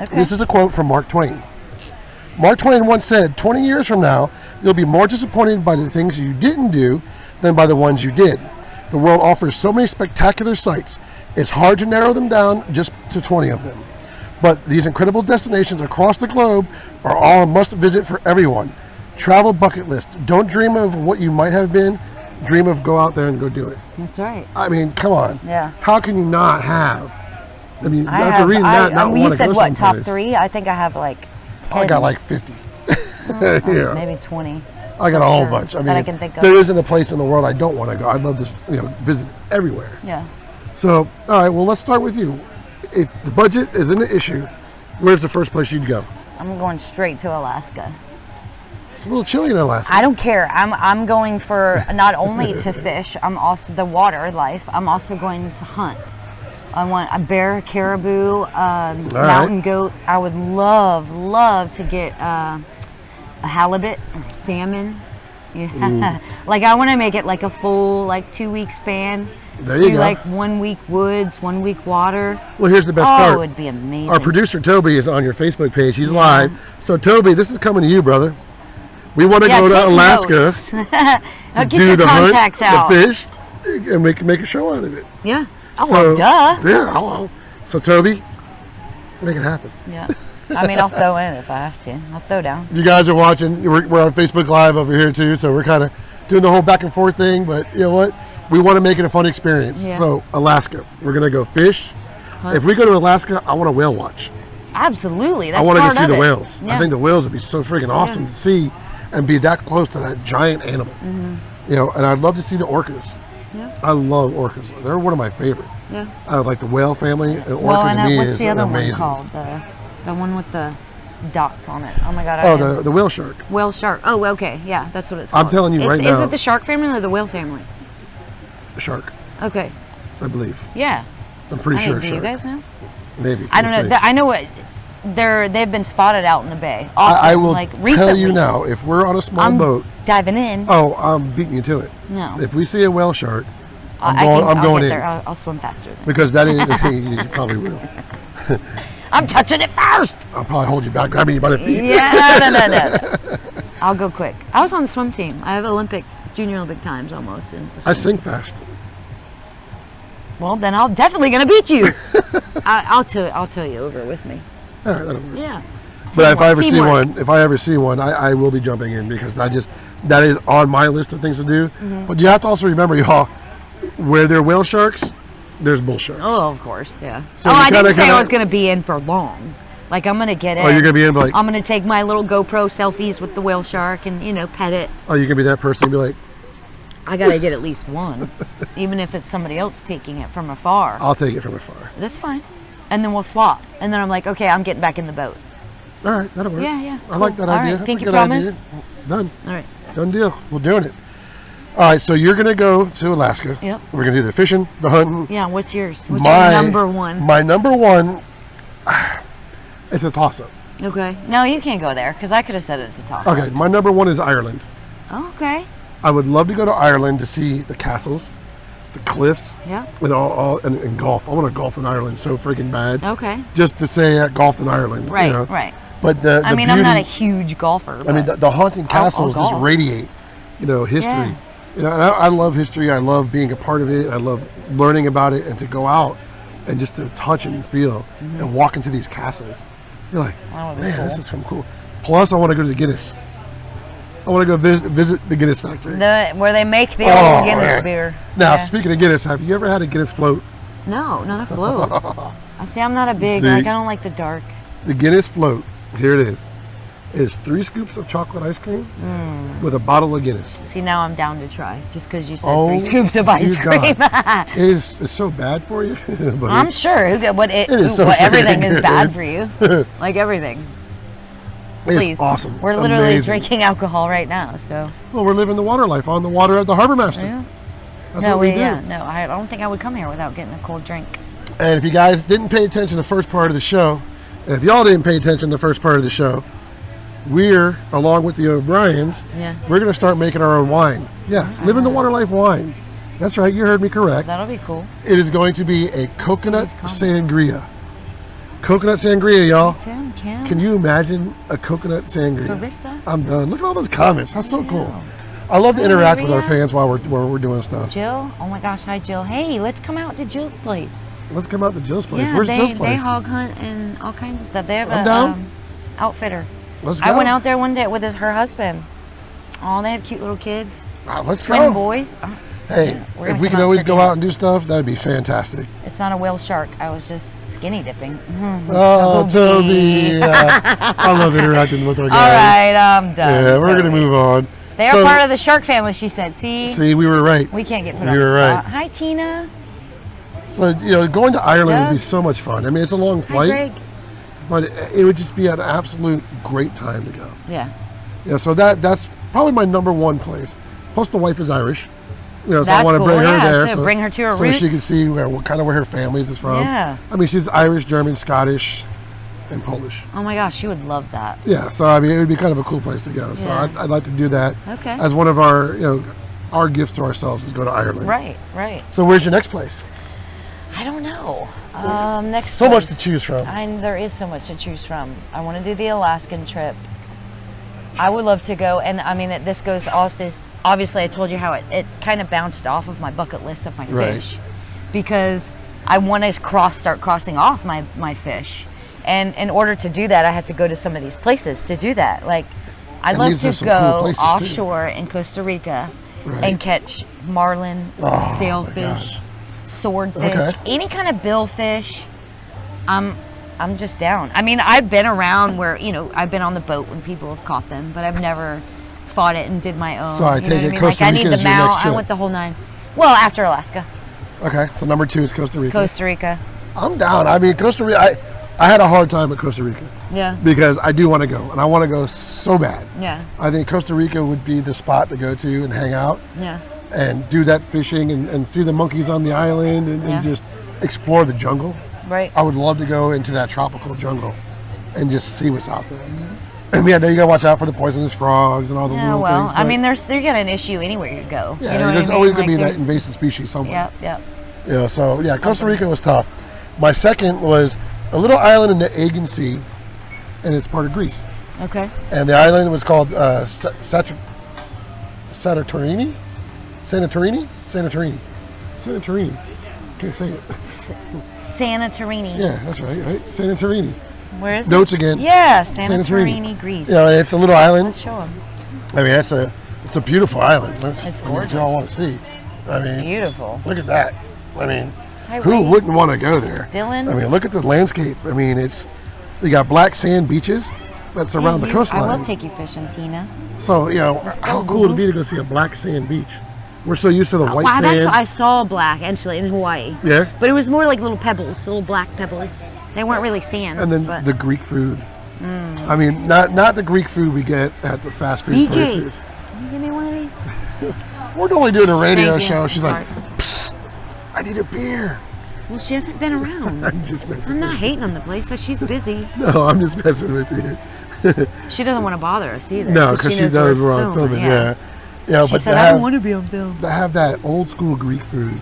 S2: Okay.
S1: This is a quote from Mark Twain. Mark Twain once said, 20 years from now, you'll be more disappointed by the things you didn't do than by the ones you did. The world offers so many spectacular sights. It's hard to narrow them down just to 20 of them. But these incredible destinations across the globe are all a must visit for everyone. Travel bucket list. Don't dream of what you might have been. Dream of go out there and go do it.
S2: That's right.
S1: I mean, come on.
S2: Yeah.
S1: How can you not have? I mean, after reading that, not want to go
S2: you said what,
S1: someplace.
S2: top 3? I think I have like 10.
S1: I got like 50.
S2: Yeah. Maybe 20.
S1: I got a whole bunch. I mean,
S2: that I can think of.
S1: There isn't a place in the world I don't want to go. I'd love to, visit everywhere.
S2: Yeah.
S1: So, all right. Well, let's start with you. If the budget isn't an issue, where's the first place you'd go?
S2: I'm going straight to Alaska.
S1: It's a little chilly in Alaska.
S2: I don't care. I'm going for not only to fish. I'm also the water life. I'm also going to hunt. I want a bear, caribou, mountain goat. I would love to get a halibut, salmon. Yeah. Like I want to make it like a full 2-week span.
S1: There you go.
S2: Like 1 week woods, 1 week water.
S1: Well, here's the best part.
S2: Oh, it would be amazing.
S1: Our producer Toby is on your Facebook page. He's live. So Toby, this is coming to you, brother. We want to go to Alaska
S2: to
S1: do
S2: your
S1: the hunt,
S2: out.
S1: the fish, and make a show out of it.
S2: Yeah. Oh, duh.
S1: Yeah. Hello. So Toby, make it happen.
S2: Yeah. I mean, I'll throw in if I have to. I'll throw down.
S1: You guys are watching. We're on Facebook Live over here too, so we're kind of doing the whole back and forth thing. But you know what? We want to make it a fun experience. Yeah. So Alaska, we're gonna go fish. Huh? If we go to Alaska, I want to whale watch.
S2: Absolutely. That's
S1: I want to
S2: part
S1: go see
S2: of
S1: the
S2: it.
S1: whales.
S2: Yeah.
S1: I think the whales would be so freaking awesome to see and be that close to that giant animal. And I'd love to see the orcas. Yeah. I love orcas. They're one of my favorite. Yeah. I like the whale family, and orca to me
S2: what's
S1: is
S2: the other
S1: amazing.
S2: One called? The one with the dots on it. Oh my god.
S1: The whale shark.
S2: Whale shark. Oh, okay. Yeah, that's what it's called.
S1: I'm telling you right now.
S2: Is it the shark family or the whale family?
S1: The shark.
S2: Okay.
S1: I believe.
S2: Yeah.
S1: I'm pretty sure.
S2: Do you guys know?
S1: Maybe.
S2: I don't know. I know what. They've been spotted out in the bay. Often,
S1: I will
S2: recently.
S1: Tell you now, if we're on a small boat,
S2: diving in.
S1: Oh, I'm beating you to it.
S2: No.
S1: If we see a whale shark,
S2: I'm
S1: going in.
S2: There. I'll swim faster.
S1: Because that is, you probably will.
S2: I'm touching it first.
S1: I'll probably hold you back, grabbing you by the feet.
S2: Yeah, no. I'll go quick. I was on the swim team. I have junior Olympic times almost.
S1: I sing fast.
S2: Well, then I'm definitely gonna beat you. I'll tow you over with me.
S1: All right, that'll work.
S2: Yeah.
S1: But if I ever see one, I will be jumping in because that is on my list of things to do. But you have to also remember, y'all, where there are whale sharks, there's bull sharks.
S2: Oh, of course, yeah.
S1: So
S2: I didn't say I was gonna be in for long. Like I'm gonna get in.
S1: Oh, you're gonna be in, like I'm
S2: gonna take my little GoPro selfies with the whale shark and pet it.
S1: Oh, you're gonna be that person and be like,
S2: I gotta get at least one, even if it's somebody else taking it from afar.
S1: I'll take it from afar.
S2: That's fine. And then we'll swap. And then I'm like, okay, I'm getting back in the boat.
S1: All right, that'll work.
S2: Yeah.
S1: I like that idea.
S2: Right. Pinky promise.
S1: Idea. Done.
S2: All right.
S1: Done deal. We're doing it. All right, so you're gonna go to Alaska.
S2: Yep.
S1: We're gonna do the fishing, the hunting.
S2: Yeah. What's yours? What's your number one?
S1: My number one. It's a toss-up.
S2: Okay. No, you can't go there because I could have said it's a toss-up.
S1: Okay. My number one is Ireland.
S2: Oh, okay.
S1: I would love to go to Ireland to see the castles, the cliffs, and golf. I want to golf in Ireland so freaking bad.
S2: Okay.
S1: Just to say I golfed in Ireland.
S2: Right,
S1: right. But the
S2: beauty, I'm not a huge golfer.
S1: I mean, the haunted castles just radiate, history. Yeah. And I love history. I love being a part of it. I love learning about it and to go out and just to touch and feel and walk into these castles. You're like, man, this is something cool. Plus, I want to go to the Guinness. I want to go visit the Guinness factory.
S2: Where they make the old Guinness beer.
S1: Now, speaking of Guinness, have you ever had a Guinness float?
S2: No, not a float. I see. I'm not a big. I don't like the dark.
S1: The Guinness float. Here it is. It's 3 scoops of chocolate ice cream with a bottle of Guinness.
S2: See, now I'm down to try, just because you said 3 scoops of ice cream.
S1: It's so bad for you.
S2: I'm sure. Everything is bad for you. Like everything. Please.
S1: It's awesome.
S2: We're literally drinking alcohol right now, so.
S1: Well, we're living the water life on the water at the Harbor Master.
S2: Yeah.
S1: That's what we do.
S2: No, I don't think I would come here without getting a cold drink.
S1: And if you guys didn't pay attention to the first part of the show, and if y'all didn't pay attention to the first part of the show, we're, along with the O'Briens, we're going to start making our own wine. Yeah, living the water life wine. That's right, you heard me correct.
S2: That'll be cool.
S1: It is going to be a coconut sangria. Coconut sangria, y'all. Can you imagine a coconut sangria?
S2: Carissa?
S1: I'm done. Look at all those comments. That's so cool. I love to interact with our fans while we're doing stuff.
S2: Jill? Oh my gosh, hi Jill. Hey, let's come out to Jill's place.
S1: Let's come out to Jill's place.
S2: Yeah,
S1: Where's Jill's place?
S2: They hog hunt and all kinds of stuff. They have outfitter.
S1: Let's go.
S2: I went out there one day with her husband. Oh, they have cute little kids.
S1: Let's go.
S2: Twin boys.
S1: Hey, if we could always go out and do stuff, that would be fantastic.
S2: It's not a whale shark. I was just skinny dipping.
S1: Oh, Toby. I love interacting with our guys.
S2: All right, I'm done.
S1: Yeah, we're going to move on.
S2: They are part of the shark family, she said. See,
S1: we were right.
S2: We can't get put on the spot.
S1: Right.
S2: Hi, Tina.
S1: So, going to Ireland would be so much fun. I mean, it's a long flight.
S2: Hi, Greg.
S1: But it would just be an absolute great time to go.
S2: Yeah.
S1: Yeah, so that's probably my number one place. Plus, the wife is Irish. So
S2: that's
S1: I want to bring her there.
S2: So bring her to her
S1: so
S2: roots.
S1: she can see where her family is from.
S2: Yeah.
S1: I mean, she's Irish, German, Scottish, and Polish.
S2: Oh my gosh, she would love that.
S1: Yeah, so I mean, it would be kind of a cool place to go. So I'd like to do that.
S2: Okay.
S1: As one of our gifts to ourselves is go to Ireland.
S2: Right.
S1: So where's your next place?
S2: I don't know. Next.
S1: So much to choose from.
S2: There is so much to choose from. I want to do the Alaskan trip. I would love to go, and I mean, this goes obviously I told you how it kind of bounced off of my bucket list of my fish, because I want to start crossing off my fish, and in order to do that, I have to go to some of these places to do that. Like, I'd love to go offshore in Costa Rica and catch marlin, sailfish, swordfish, any kind of billfish. I'm just down. I mean, I've been around where, I've been on the boat when people have caught them, but I've never fought it and did my own.
S1: So I take it Costa Rica
S2: I need the mount. I went the whole 9. Well, after Alaska.
S1: Okay, so number 2 is Costa Rica.
S2: Costa Rica.
S1: I'm down. I mean, Costa Rica, I had a hard time at Costa Rica.
S2: Yeah.
S1: Because I do want to go, and I want to go so bad.
S2: Yeah.
S1: I think Costa Rica would be the spot to go to and hang out.
S2: Yeah.
S1: And do that fishing and see the monkeys on the island and just explore the jungle.
S2: Right.
S1: I would love to go into that tropical jungle and just see what's out there. Mm-hmm. I mean, I know you gotta watch out for the poisonous frogs and all the little things.
S2: I mean, they're got an issue anywhere you go.
S1: Yeah, there's always gonna be that invasive species somewhere.
S2: Yep.
S1: Yeah. So Costa Rica was tough. My second was a little island in the Aegean Sea, and it's part of Greece.
S2: Okay.
S1: And the island was called Santorini. Can't say it.
S2: Santorini.
S1: Yeah, that's right. Santorini.
S2: Where is it?
S1: Notes again.
S2: Yeah, Santorini, Greece.
S1: Yeah, it's a little island.
S2: Let's show them.
S1: I mean, it's a beautiful island.
S2: It's gorgeous.
S1: If y'all want to see. I mean,
S2: beautiful.
S1: Look at that. I mean, who wouldn't want to go there?
S2: Dylan.
S1: I mean, look at the landscape. I mean, you got black sand beaches that surround the coastline.
S2: I will take you fishing, Tina.
S1: So, how cool would it be to go see a black sand beach? We're so used to the white sand.
S2: I saw black, actually, in Hawaii.
S1: Yeah?
S2: But it was more like little pebbles, little black pebbles. They weren't really sands.
S1: And then the Greek food. I mean, not the Greek food we get at the fast food places.
S2: Can you give me one of these?
S1: We're only doing a radio show. She's like, psst, I need a beer.
S2: Well, she hasn't been around.
S1: I'm just messing
S2: I'm not hating on the place, so she's busy.
S1: No, I'm just messing with you.
S2: She doesn't want to bother us either.
S1: No, because she knows we're on filming. Yeah.
S2: She said, I don't want to be on film.
S1: To have that old school Greek food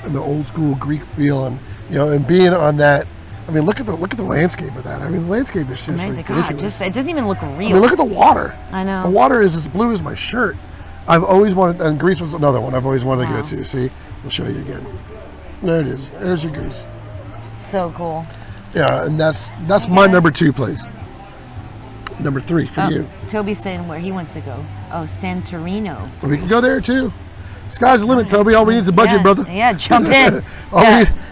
S1: and the old school Greek feel, and and being on that. I mean, look at the landscape of that. I mean, the landscape is just ridiculous.
S2: God, it doesn't even look real.
S1: I mean, look at the water.
S2: I know.
S1: The water is as blue as my shirt. I've always wanted, and Greece was another one I've always wanted to go to. See, I'll show you again. There it is. There's your Greece.
S2: So cool.
S1: Yeah, and that's my number 2 place. Number 3 for you.
S2: Toby's saying where he wants to go. Oh, Santorino.
S1: We can go there too. Sky's the limit, Toby. All we need is a budget, brother.
S2: Yeah, jump in.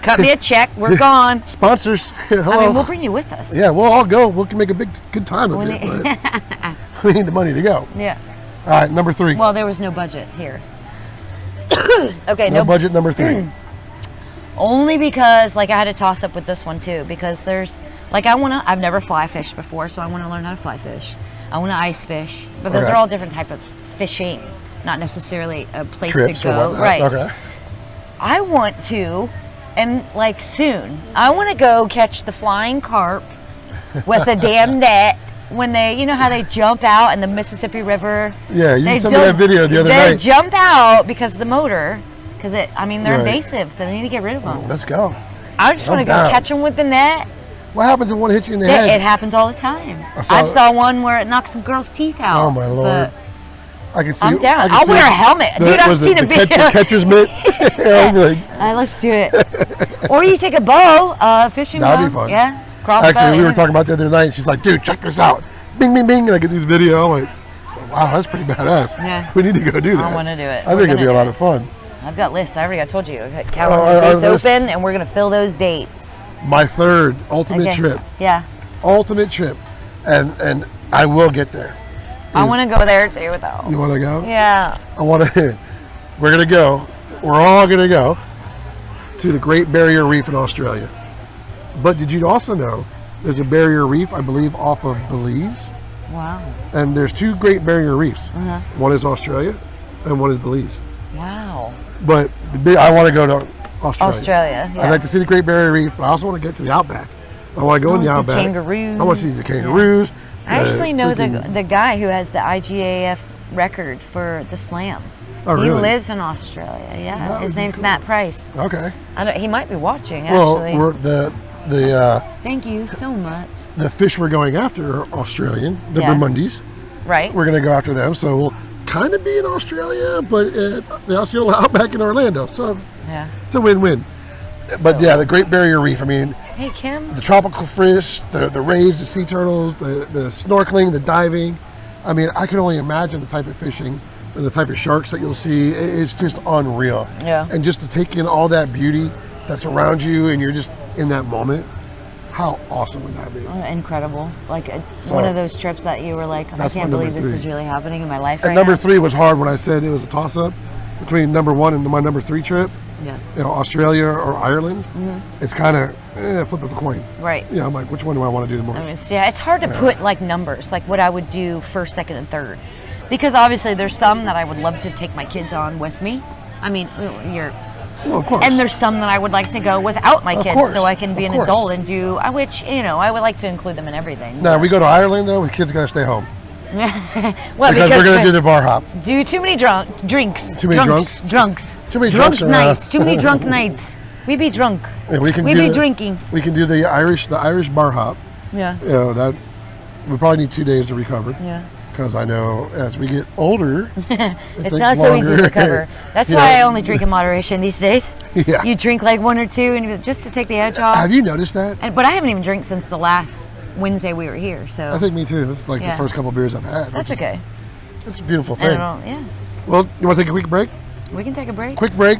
S2: Cut me a check. We're gone.
S1: Sponsors. Hello.
S2: I mean, we'll bring you with us.
S1: Yeah, we'll all go. We can make a good time of it. But we need the money to go.
S2: Yeah.
S1: All right, number 3.
S2: Well, there was no budget here. Okay,
S1: no budget, number 3.
S2: Only because, like, I had to toss up with this one too, because there's, like, I've never fly fished before, so I want to learn how to fly fish. I want to ice fish, but those are all different type of fishing, not necessarily a place
S1: Trips
S2: to go. Right.
S1: Okay.
S2: I want to, and like soon, I want to go catch the flying carp with a damn net. When they, you know how they jump out in the Mississippi River?
S1: Yeah, you sent me that video the other night.
S2: They jump out because of the motor, because they're invasive, so they need to get rid of them.
S1: Let's go.
S2: I just want to go catch them with the net.
S1: What happens if one hits you in the head?
S2: It happens all the time. I saw one where it knocked some girl's teeth out.
S1: Oh my Lord. I can see.
S2: I'm down. I'll wear a helmet. Dude, I've seen a video.
S1: The catcher's mitt.
S2: Let's do it. Or you take a bow, fishing bow.
S1: That'd be fun.
S2: Yeah.
S1: Actually, we were talking about the other night. She's like, dude, check this out. Bing, bing, bing. And I get these video. I'm like, wow, that's pretty badass.
S2: Yeah.
S1: We need to go do that.
S2: I want to do it.
S1: I think it'd be a lot of fun.
S2: I've got lists. I told you. Calendar dates open, and we're going to fill those dates.
S1: My third ultimate trip.
S2: Yeah.
S1: Ultimate trip. And I will get there.
S2: I want to go there too, though.
S1: You want to go?
S2: Yeah.
S1: We're going to go. We're all going to go to the Great Barrier Reef in Australia. But did you also know there's a barrier reef, I believe, off of Belize?
S2: Wow.
S1: And there's 2 Great Barrier Reefs.
S2: Uh-huh.
S1: One is Australia and one is Belize.
S2: Wow.
S1: But I want to go to Australia.
S2: Australia, yeah.
S1: I'd like to see the Great Barrier Reef, but I also want to get to the Outback. I want to go in the Outback.
S2: Kangaroos.
S1: I want to see the kangaroos.
S2: Yeah. I actually know the guy who has the IGAF record for the slam.
S1: Oh, really?
S2: He lives in Australia. Yeah. His name's Matt Price.
S1: Okay.
S2: He might be watching, actually.
S1: Well,
S2: thank you so much.
S1: The fish we're going after are Australian, the Bermundis.
S2: Right.
S1: We're going to go after them, so we'll kind of be in Australia, but the Australian Outback in Orlando. So it's a win-win. But yeah, the Great Barrier Reef. I mean,
S2: hey Kim,
S1: the tropical fish, the rays, the sea turtles, the snorkeling, the diving. I mean, I can only imagine the type of fishing and the type of sharks that you'll see. It's just unreal.
S2: Yeah.
S1: And just to take in all that beauty that's around you, and you're just in that moment. How awesome would that be?
S2: Incredible. Like one of those trips that you were like, I can't believe this is really happening in my life right now.
S1: And number 3 was hard when I said it was a toss-up between number 1 and my number 3 trip.
S2: Yeah.
S1: You know, Australia or Ireland. Mm-hmm. It's kind of flip of a coin.
S2: Right.
S1: Yeah, I'm like, which one do I want to do the most?
S2: I mean, it's hard to put like numbers, like what I would do first, second, and third. Because obviously there's some that I would love to take my kids on with me. I mean,
S1: well, of course.
S2: And there's some that I would like to go without my kids, so I can be an adult and do, which, I would like to include them in everything.
S1: No, we go to Ireland, though, the kids got to stay home.
S2: Well,
S1: because we're going to do the bar hop.
S2: Do too many drinks.
S1: Too many drunks?
S2: Drunks.
S1: Too many
S2: drunk
S1: drunks
S2: nights. Too many drunk nights. We be drunk.
S1: Yeah, we
S2: be drinking.
S1: We can do the Irish bar hop.
S2: Yeah.
S1: You know, that we probably need 2 days to recover.
S2: Yeah.
S1: Because I know as we get older,
S2: it's not so easy to recover. That's why I only drink in moderation these days.
S1: Yeah.
S2: You drink like 1 or 2, and just to take the edge off.
S1: Have you noticed that?
S2: But I haven't even drank since the last Wednesday we were here. So
S1: I think me too. This is like the first couple of beers I've had.
S2: That's okay.
S1: It's a beautiful thing.
S2: Yeah.
S1: Well, you want to take a quick break?
S2: We can take a break.
S1: Quick break,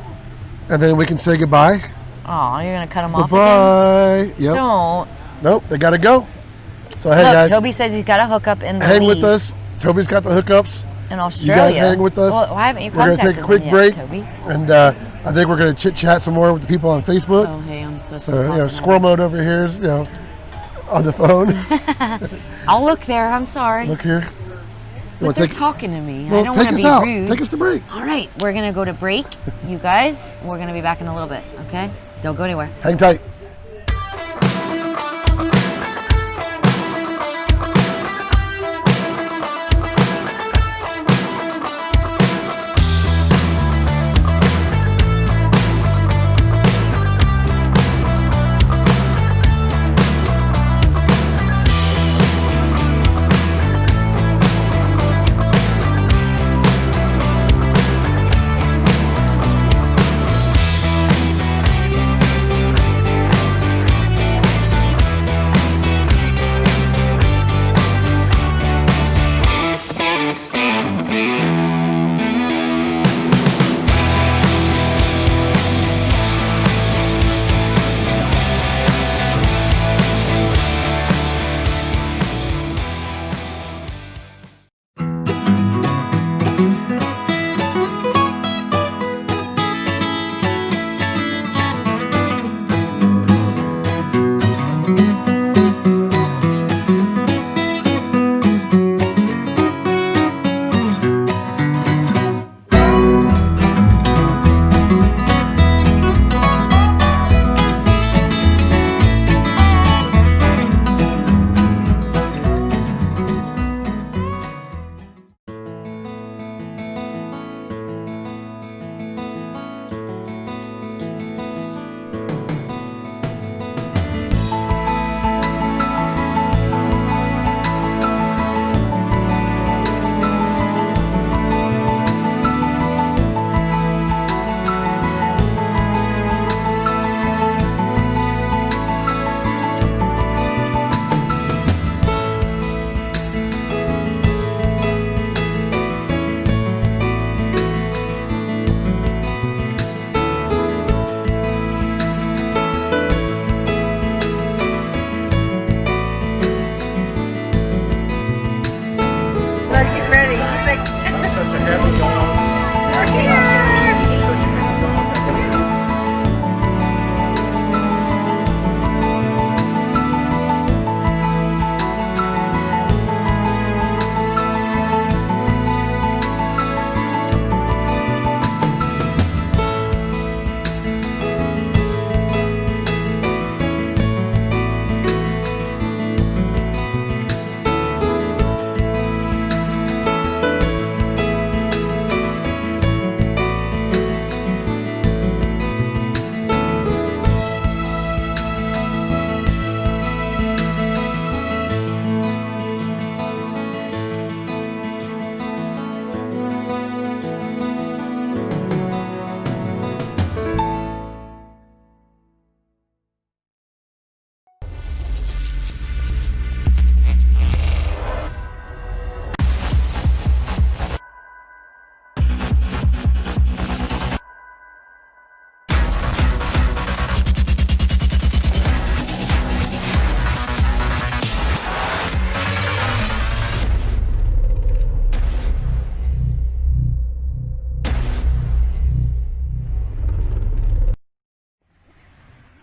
S1: and then we can say goodbye.
S2: Oh, you're gonna cut them off
S1: again? Bye. Yep.
S2: Don't.
S1: Nope, they gotta go. So hey
S2: Look,
S1: guys,
S2: Toby says he's got a hookup in the
S1: hang with us. Toby's got the hookups.
S2: In Australia.
S1: You guys hang with us.
S2: Well, why haven't you
S1: contacted
S2: contacted
S1: We're gonna take a quick break,
S2: Toby?
S1: And I think we're gonna chit chat some more with the people on Facebook.
S2: Oh, hey, I'm supposed to.
S1: Squirrel mode over here is on the phone.
S2: I'll look there. I'm sorry.
S1: Look here.
S2: But they're talking to me.
S1: Well,
S2: I don't want to be rude.
S1: Take us to break.
S2: All right, we're gonna go to break, you guys. We're gonna be back in a little bit. Okay? Don't go anywhere.
S1: Hang tight.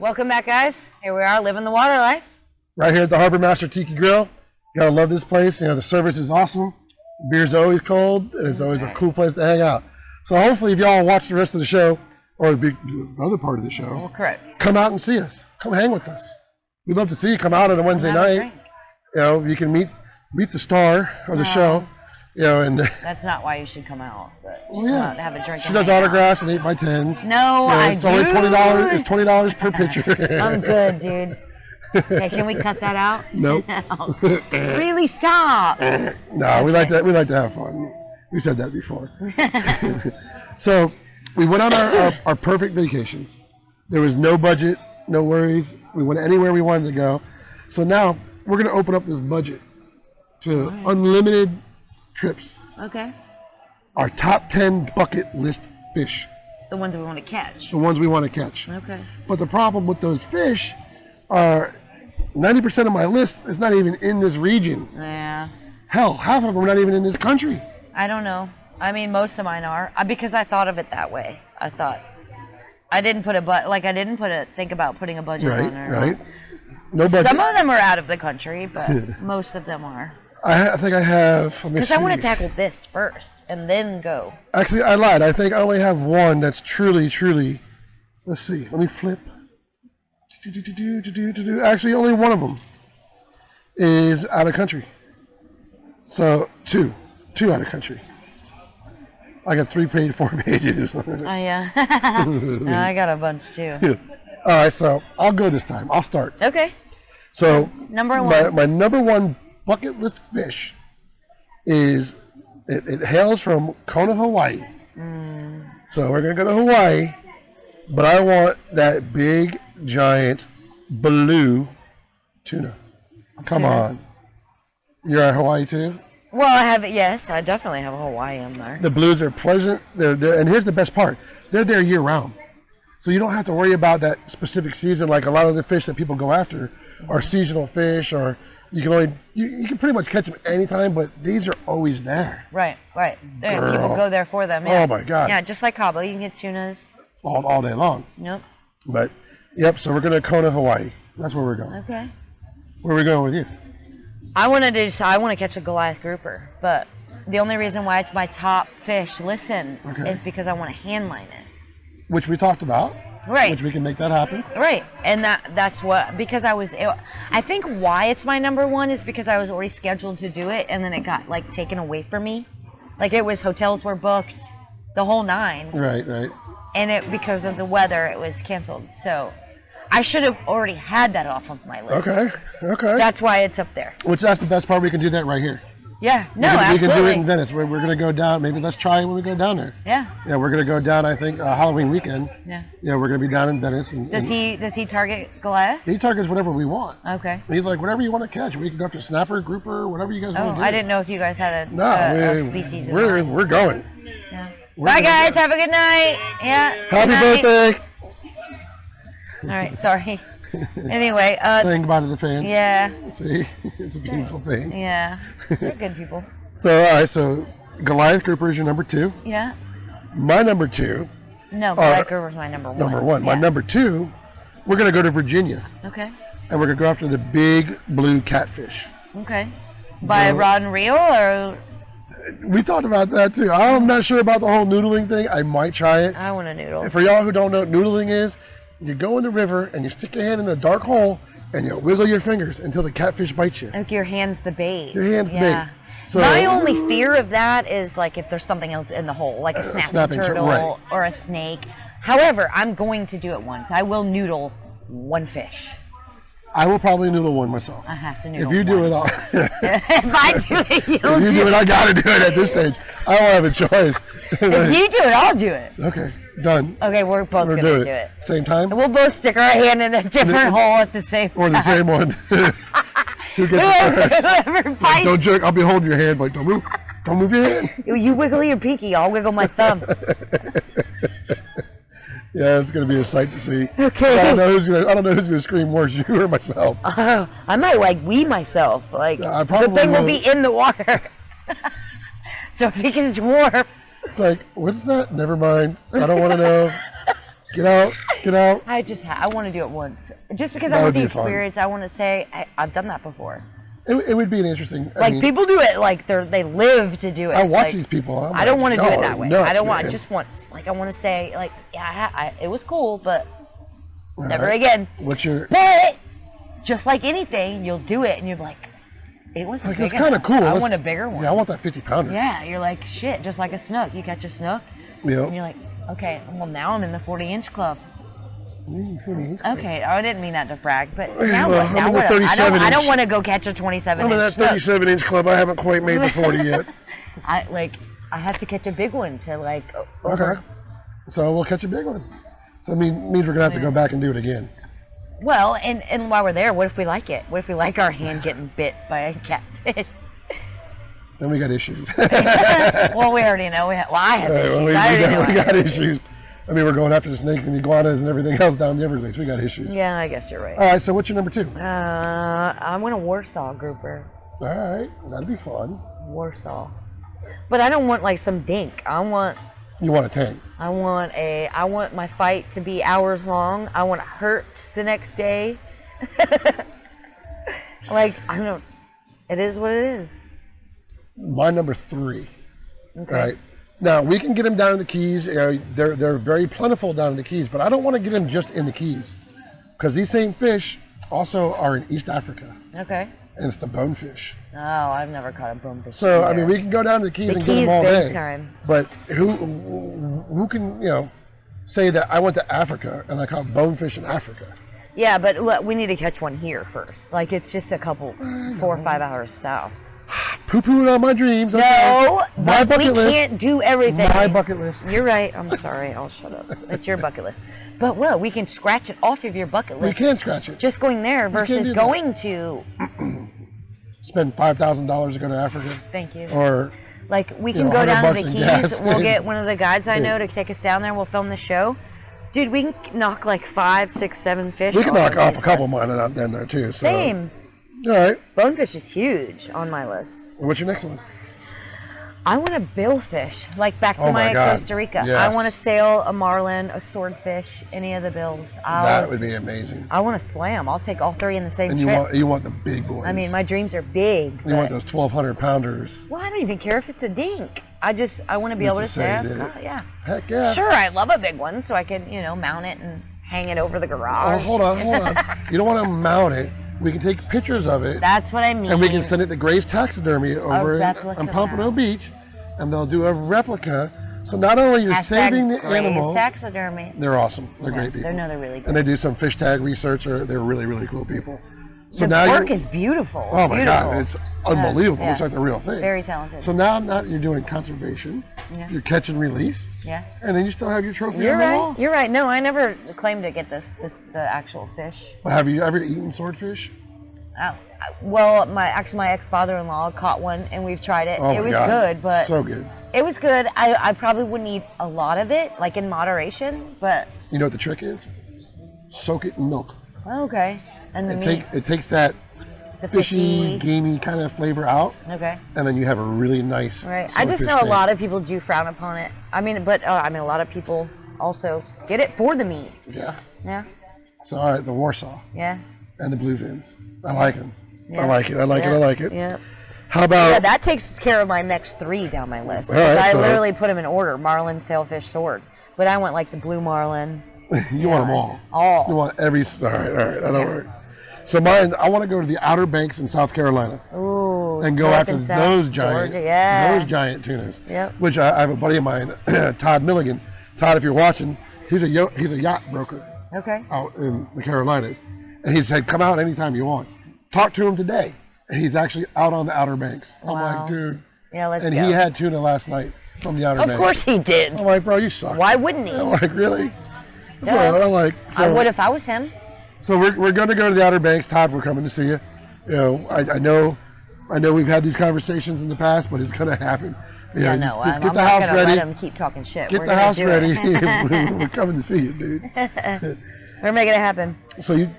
S2: Welcome back, guys. Here we are, living the water life.
S1: Right here at the Harbor Master Tiki Grill. You gotta love this place. You know, the service is awesome. The beer's always cold, and it's always a cool place to hang out. So hopefully if y'all watch the rest of the show, or the other part of the show,
S2: Well, correct.
S1: come out and see us. Come hang with us. We'd love to see you come out on a Wednesday
S2: Have a
S1: night.
S2: drink.
S1: You know, you can meet the star of the show. You know, and
S2: That's not why you should come out. But
S1: well,
S2: come out and have a drink.
S1: she
S2: and
S1: does
S2: hang out.
S1: autographs and 8x10s.
S2: No,
S1: You know,
S2: I
S1: it's
S2: do.
S1: only $20. It's $20 per picture.
S2: I'm good, dude. Okay, can we cut that out?
S1: Nope.
S2: No. Really, stop.
S1: No, we like that. We like to have fun. We said that before. So we went on our perfect vacations. There was no budget, no worries. We went anywhere we wanted to go. So now we're going to open up this budget to unlimited trips.
S2: Okay.
S1: Our top 10 bucket list fish.
S2: The ones we want to catch.
S1: The ones we want to catch.
S2: Okay.
S1: But the problem with those fish are 90% of my list is not even in this region.
S2: Yeah.
S1: Hell, half of them are not even in this country.
S2: I don't know. I mean, most of mine are because I thought of it that way. I didn't think about putting a budget on there.
S1: Right. No budget.
S2: Some of them are out of the country, but most of them are.
S1: I think I have.
S2: Because I want to tackle this first and then go.
S1: Actually, I lied. I think I only have one that's truly. Let's see. Let me flip. Actually, only one of them is out of country. So two out of country. I got 4 pages.
S2: Oh yeah. No, I got a bunch too.
S1: All right, so I'll go this time. I'll start.
S2: Okay.
S1: So
S2: number one.
S1: My number one bucket list fish is it hails from Kona, Hawaii. So we're gonna go to Hawaii, but I want that big giant blue tuna. Come on. You're at Hawaii too?
S2: Well, I definitely have a Hawaiian there.
S1: The blues are pleasant. They're and here's the best part. They're there year round. So you don't have to worry about that specific season like a lot of the fish that people go after are seasonal fish, or you can pretty much catch them anytime, but these are always there.
S2: Right. Yeah, people go there for them. Yeah.
S1: Oh my God.
S2: Yeah, just like Cabo, you can get tunas.
S1: All day long.
S2: Yep.
S1: But yep, so we're gonna Kona, Hawaii. That's where we're going.
S2: Okay.
S1: Where are we going with you?
S2: I want to catch a Goliath grouper, but the only reason why it's my top fish, is because I want to handline it.
S1: Which we talked about.
S2: Right.
S1: Which we can make that happen.
S2: Right. And that's what, because I think why it's my number one is because I was already scheduled to do it, and then it got taken away from me. Hotels were booked, the whole 9.
S1: Right.
S2: And because of the weather, it was canceled. So I should have already had that off of my list.
S1: Okay.
S2: That's why it's up there.
S1: Which that's the best part. We can do that right here.
S2: Yeah. No,
S1: we
S2: absolutely.
S1: can do it in Venice. We're going to go down. Maybe let's try it when we go down there.
S2: Yeah.
S1: Yeah, we're going to go down, I think, Halloween weekend.
S2: Yeah.
S1: Yeah, we're going to be down in Venice.
S2: Does he target Goliath?
S1: He targets whatever we want.
S2: Okay.
S1: He's like, whatever you want to catch. We can go after snapper, grouper, whatever you guys want to do.
S2: I didn't know if you guys had a species in mind.
S1: We're going.
S2: Yeah. Bye, guys. Have a good night. Yeah.
S1: Happy birthday.
S2: All right. Sorry. Anyway.
S1: Saying goodbye to the fans.
S2: Yeah.
S1: See? It's a beautiful thing.
S2: Yeah. They're good people.
S1: So, all right. So, Goliath grouper is your number 2.
S2: Yeah.
S1: My number 2.
S2: No, Goliath grouper is my number 1.
S1: Number 1. Yeah. My number 2, we're going to go to Virginia.
S2: Okay.
S1: And we're going to go after the big blue catfish.
S2: Okay. By rod and reel, or?
S1: We talked about that too. I'm not sure about the whole noodling thing. I might try it.
S2: I want to noodle.
S1: And for y'all who don't know what noodling is, you go in the river and you stick your hand in a dark hole and you wiggle your fingers until the catfish bites you.
S2: Like your hand's the bait.
S1: Your hand's the bait. So,
S2: my only fear of that is if there's something else in the hole, like a snapping turtle or a snake. However, I'm going to do it once. I will noodle one fish.
S1: I will probably noodle one myself.
S2: I have to noodle
S1: If you do it, I'll...
S2: If I do it, you'll
S1: If you do it, I gotta do it at this stage. I don't have a choice.
S2: If you do it, I'll do it.
S1: Okay, done.
S2: Okay, we're both going to do it.
S1: Same time?
S2: We'll both stick our hand in a different hole at the same time.
S1: Or the same one. Who gets it first?
S2: Whoever bites.
S1: Don't jerk. I'll be holding your hand, don't move. Don't move your hand.
S2: You wiggle your pinky, I'll wiggle my thumb.
S1: Yeah, it's gonna be a sight to see.
S2: Okay.
S1: I don't know who's gonna scream worse, you or myself.
S2: I might wee myself.
S1: I
S2: the thing will be in the water. So if it gets warm.
S1: It's like, what's that? Never mind. I don't want to know. Get out. Get out.
S2: I want to do it once, just because
S1: That
S2: I
S1: would
S2: want the
S1: be fun.
S2: experience. I want to say I've done that before.
S1: It would be an interesting. I
S2: Like
S1: mean,
S2: people do it like they live to do it.
S1: I watch
S2: like,
S1: these people. And I'm
S2: I don't
S1: like,
S2: want to do it
S1: y'all
S2: that
S1: are
S2: way.
S1: nuts,
S2: I don't want
S1: man.
S2: just once. Like I want to say like it was cool, but
S1: All
S2: never
S1: right.
S2: again.
S1: What's your?
S2: But just like anything, you'll do it and you're like, it wasn't
S1: Like,
S2: big
S1: it's kind of
S2: enough.
S1: cool.
S2: I want a bigger one.
S1: Yeah, I want that 50-pounder.
S2: Yeah, you're like shit, just like a snook. You catch a snook, and
S1: Yep.
S2: you're like, okay, well now I'm in the 40-inch club.
S1: Mm,
S2: Okay, I didn't mean that to brag, but
S1: Well,
S2: now what?
S1: I'm
S2: Now
S1: in the
S2: what?
S1: 37
S2: I don't
S1: inch.
S2: want to go catch a 27
S1: I'm in that
S2: inch snook.
S1: 37-inch club. I haven't quite made the 40 yet.
S2: I have to catch a big one to like.
S1: Okay. So we'll catch a big one. So it means we're gonna have to go back and do it again.
S2: Well, and while we're there, what if we like it? What if we like our hand getting bit by a catfish?
S1: Then we got issues.
S2: Well, we already know. I have issues.
S1: Well, we
S2: I already know.
S1: got issues. I mean, we're going after the snakes and iguanas and everything else down the Everglades. We got issues.
S2: Yeah, I guess you're right.
S1: All right. So what's your number 2?
S2: I'm gonna Warsaw grouper.
S1: All right. That'd be fun.
S2: Warsaw. But I don't want like some dink.
S1: You want a tank?
S2: I want my fight to be hours long. I want to hurt the next day. Like it is what it is.
S1: My number 3.
S2: Okay.
S1: All right. Now we can get them down in the Keys. They're very plentiful down in the Keys, but I don't want to get them just in the Keys, because these same fish also are in East Africa,
S2: Okay.
S1: and it's the bonefish.
S2: Oh, I've never caught a bonefish.
S1: So I
S2: either.
S1: mean, we can go down to the Keys
S2: The
S1: and get
S2: Keys
S1: them all
S2: big
S1: day.
S2: time.
S1: But who can say that I went to Africa and I caught bonefish in Africa?
S2: Yeah, but look, we need to catch one here first. Like it's just a couple, 4 or 5 hours south.
S1: Poo-pooing on my dreams. Okay.
S2: No,
S1: My
S2: but we
S1: bucket list.
S2: can't do everything.
S1: My bucket list.
S2: You're right. I'm sorry. I'll shut up. It's your bucket list. But well, we can scratch it off of your bucket
S1: We
S2: list.
S1: can scratch it.
S2: Just going there
S1: can
S2: versus
S1: do that.
S2: going to.
S1: Spend $5,000 to go to Africa,
S2: Thank you.
S1: or
S2: Like we
S1: you
S2: can
S1: know,
S2: go down to the
S1: $100 in gas.
S2: Keys. We'll get one of the guides I know to take us down there. We'll film the show. Dude, we can knock like 5, 6, 7 fish.
S1: we can knock off a
S2: these
S1: couple
S2: lists.
S1: of mine out down there too. So.
S2: Same.
S1: All right.
S2: Bonefish is huge on my list.
S1: What's your next one?
S2: I want to billfish, like back to
S1: Oh my
S2: my
S1: God.
S2: Costa Rica.
S1: Yes.
S2: I want to sail a marlin, a swordfish, any of the bills.
S1: That would be amazing.
S2: I want to slam. I'll take all 3 in the same
S1: And
S2: trip.
S1: you want the big boys.
S2: I mean, my dreams are big.
S1: you want
S2: but-
S1: those 1,200 pounders.
S2: Well, I don't even care if it's a dink. I want to be
S1: Just
S2: able to
S1: to say you
S2: say,
S1: did it.
S2: oh, yeah.
S1: Heck yeah.
S2: Sure, I love a big one, so I can, mount it and hang it over the
S1: Oh,
S2: garage.
S1: hold on. You don't want to mount it. We can take pictures of it,
S2: That's what I mean.
S1: and we can send it to Grace Taxidermy over
S2: replica
S1: on Pompano
S2: mount.
S1: Beach, and they'll do a replica. So not only you're saving the
S2: Grace
S1: animal,
S2: Taxidermy.
S1: they're awesome. They're
S2: Yeah,
S1: great people.
S2: they're really good.
S1: And they do some fish tag research. They're really, really cool people. So
S2: The
S1: now
S2: work
S1: you,
S2: is beautiful.
S1: oh my
S2: beautiful.
S1: God, it's unbelievable. It
S2: Yeah.
S1: looks like the real thing.
S2: Very talented.
S1: So now you're doing conservation.
S2: Yeah.
S1: You're catch and release,
S2: Yeah.
S1: and then you still have your trophy
S2: You're
S1: on the
S2: right.
S1: wall.
S2: You're right. No, I never claimed to get the actual fish.
S1: But have you ever eaten swordfish?
S2: Well, my ex-father-in-law caught one, and we've tried it.
S1: Oh
S2: It
S1: my
S2: was
S1: God.
S2: good, but
S1: So good.
S2: it was good. I probably wouldn't eat a lot of it, like in moderation. But
S1: You know what the trick is? Soak it in milk.
S2: okay, and the meat,
S1: It takes that
S2: the
S1: fishy,
S2: fishy.
S1: gamey kind of flavor out,
S2: Okay.
S1: and then you have a really nice.
S2: Right. I just
S1: swordfish
S2: know a
S1: steak.
S2: lot of people do frown upon it. I mean, a lot of people also get it for the meat.
S1: Yeah.
S2: Yeah.
S1: So all right, the Warsaw
S2: Yeah.
S1: and the bluefins. I like them.
S2: Yeah.
S1: I like it. I like it. I like it.
S2: Yeah.
S1: How about?
S2: Yeah, that takes care of my next 3 down my list.
S1: All right,
S2: Because I
S1: so-
S2: literally put them in order: marlin, sailfish, sword. But I went like the blue marlin.
S1: you want them all.
S2: All.
S1: You want every. All right. That'll work. So mine, I want to go to the Outer Banks in South Carolina
S2: Ooh.
S1: and go
S2: North
S1: after
S2: and South
S1: those giant,
S2: Georgia, yeah.
S1: those giant tunas.
S2: Yep.
S1: Which I have a buddy of mine, Todd Milligan. Todd, if you're watching, he's a yacht broker
S2: Okay.
S1: out in the Carolinas, and he said, "Come out anytime you want." Talk to him today, and he's actually out on the Outer Banks. I'm
S2: Wow.
S1: like, dude.
S2: Yeah, let's
S1: And
S2: go.
S1: he had tuna last night from the Outer
S2: Of
S1: Banks.
S2: course he did.
S1: I'm like, bro, you suck.
S2: Why wouldn't he?
S1: I'm like, really? So
S2: Duh.
S1: I'm like,
S2: I
S1: so,
S2: would if I was him.
S1: so we're going to go to the Outer Banks. Todd, we're coming to see you. You know, I know we've had these conversations in the past, but it's going to happen. You
S2: Yeah,
S1: know,
S2: no,
S1: just
S2: I'm
S1: get the
S2: not
S1: house
S2: gonna
S1: ready.
S2: let him keep talking shit.
S1: Get
S2: We're
S1: the
S2: gonna
S1: house
S2: do
S1: ready.
S2: it.
S1: We're coming to see you, dude.
S2: We're making it happen.
S1: So you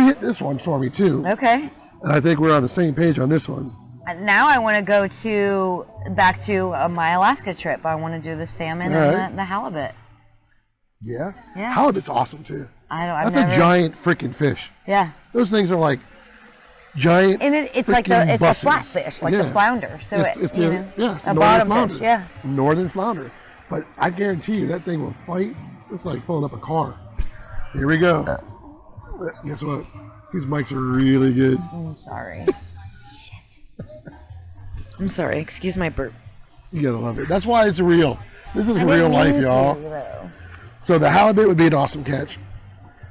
S1: hit this one for me too.
S2: Okay.
S1: And I think we're on the same page on this one.
S2: Now I want to go back to my Alaska trip. I want to do the salmon
S1: All right.
S2: and the halibut.
S1: Yeah.
S2: Yeah.
S1: Halibut's awesome too.
S2: I've
S1: That's a giant freaking fish.
S2: Yeah.
S1: Those things are like giant.
S2: And it's like it's a flatfish, like the flounder. So it's a bottom
S1: flounder.
S2: fish. Yeah.
S1: Northern flounder. But I guarantee you that thing will fight. It's like pulling up a car. Here we go. Guess what? These mics are really good.
S2: I'm sorry. Shit. I'm sorry. Excuse my burp.
S1: You gotta love it. That's why it's real. This is real life, y'all. So the halibut would be an awesome catch.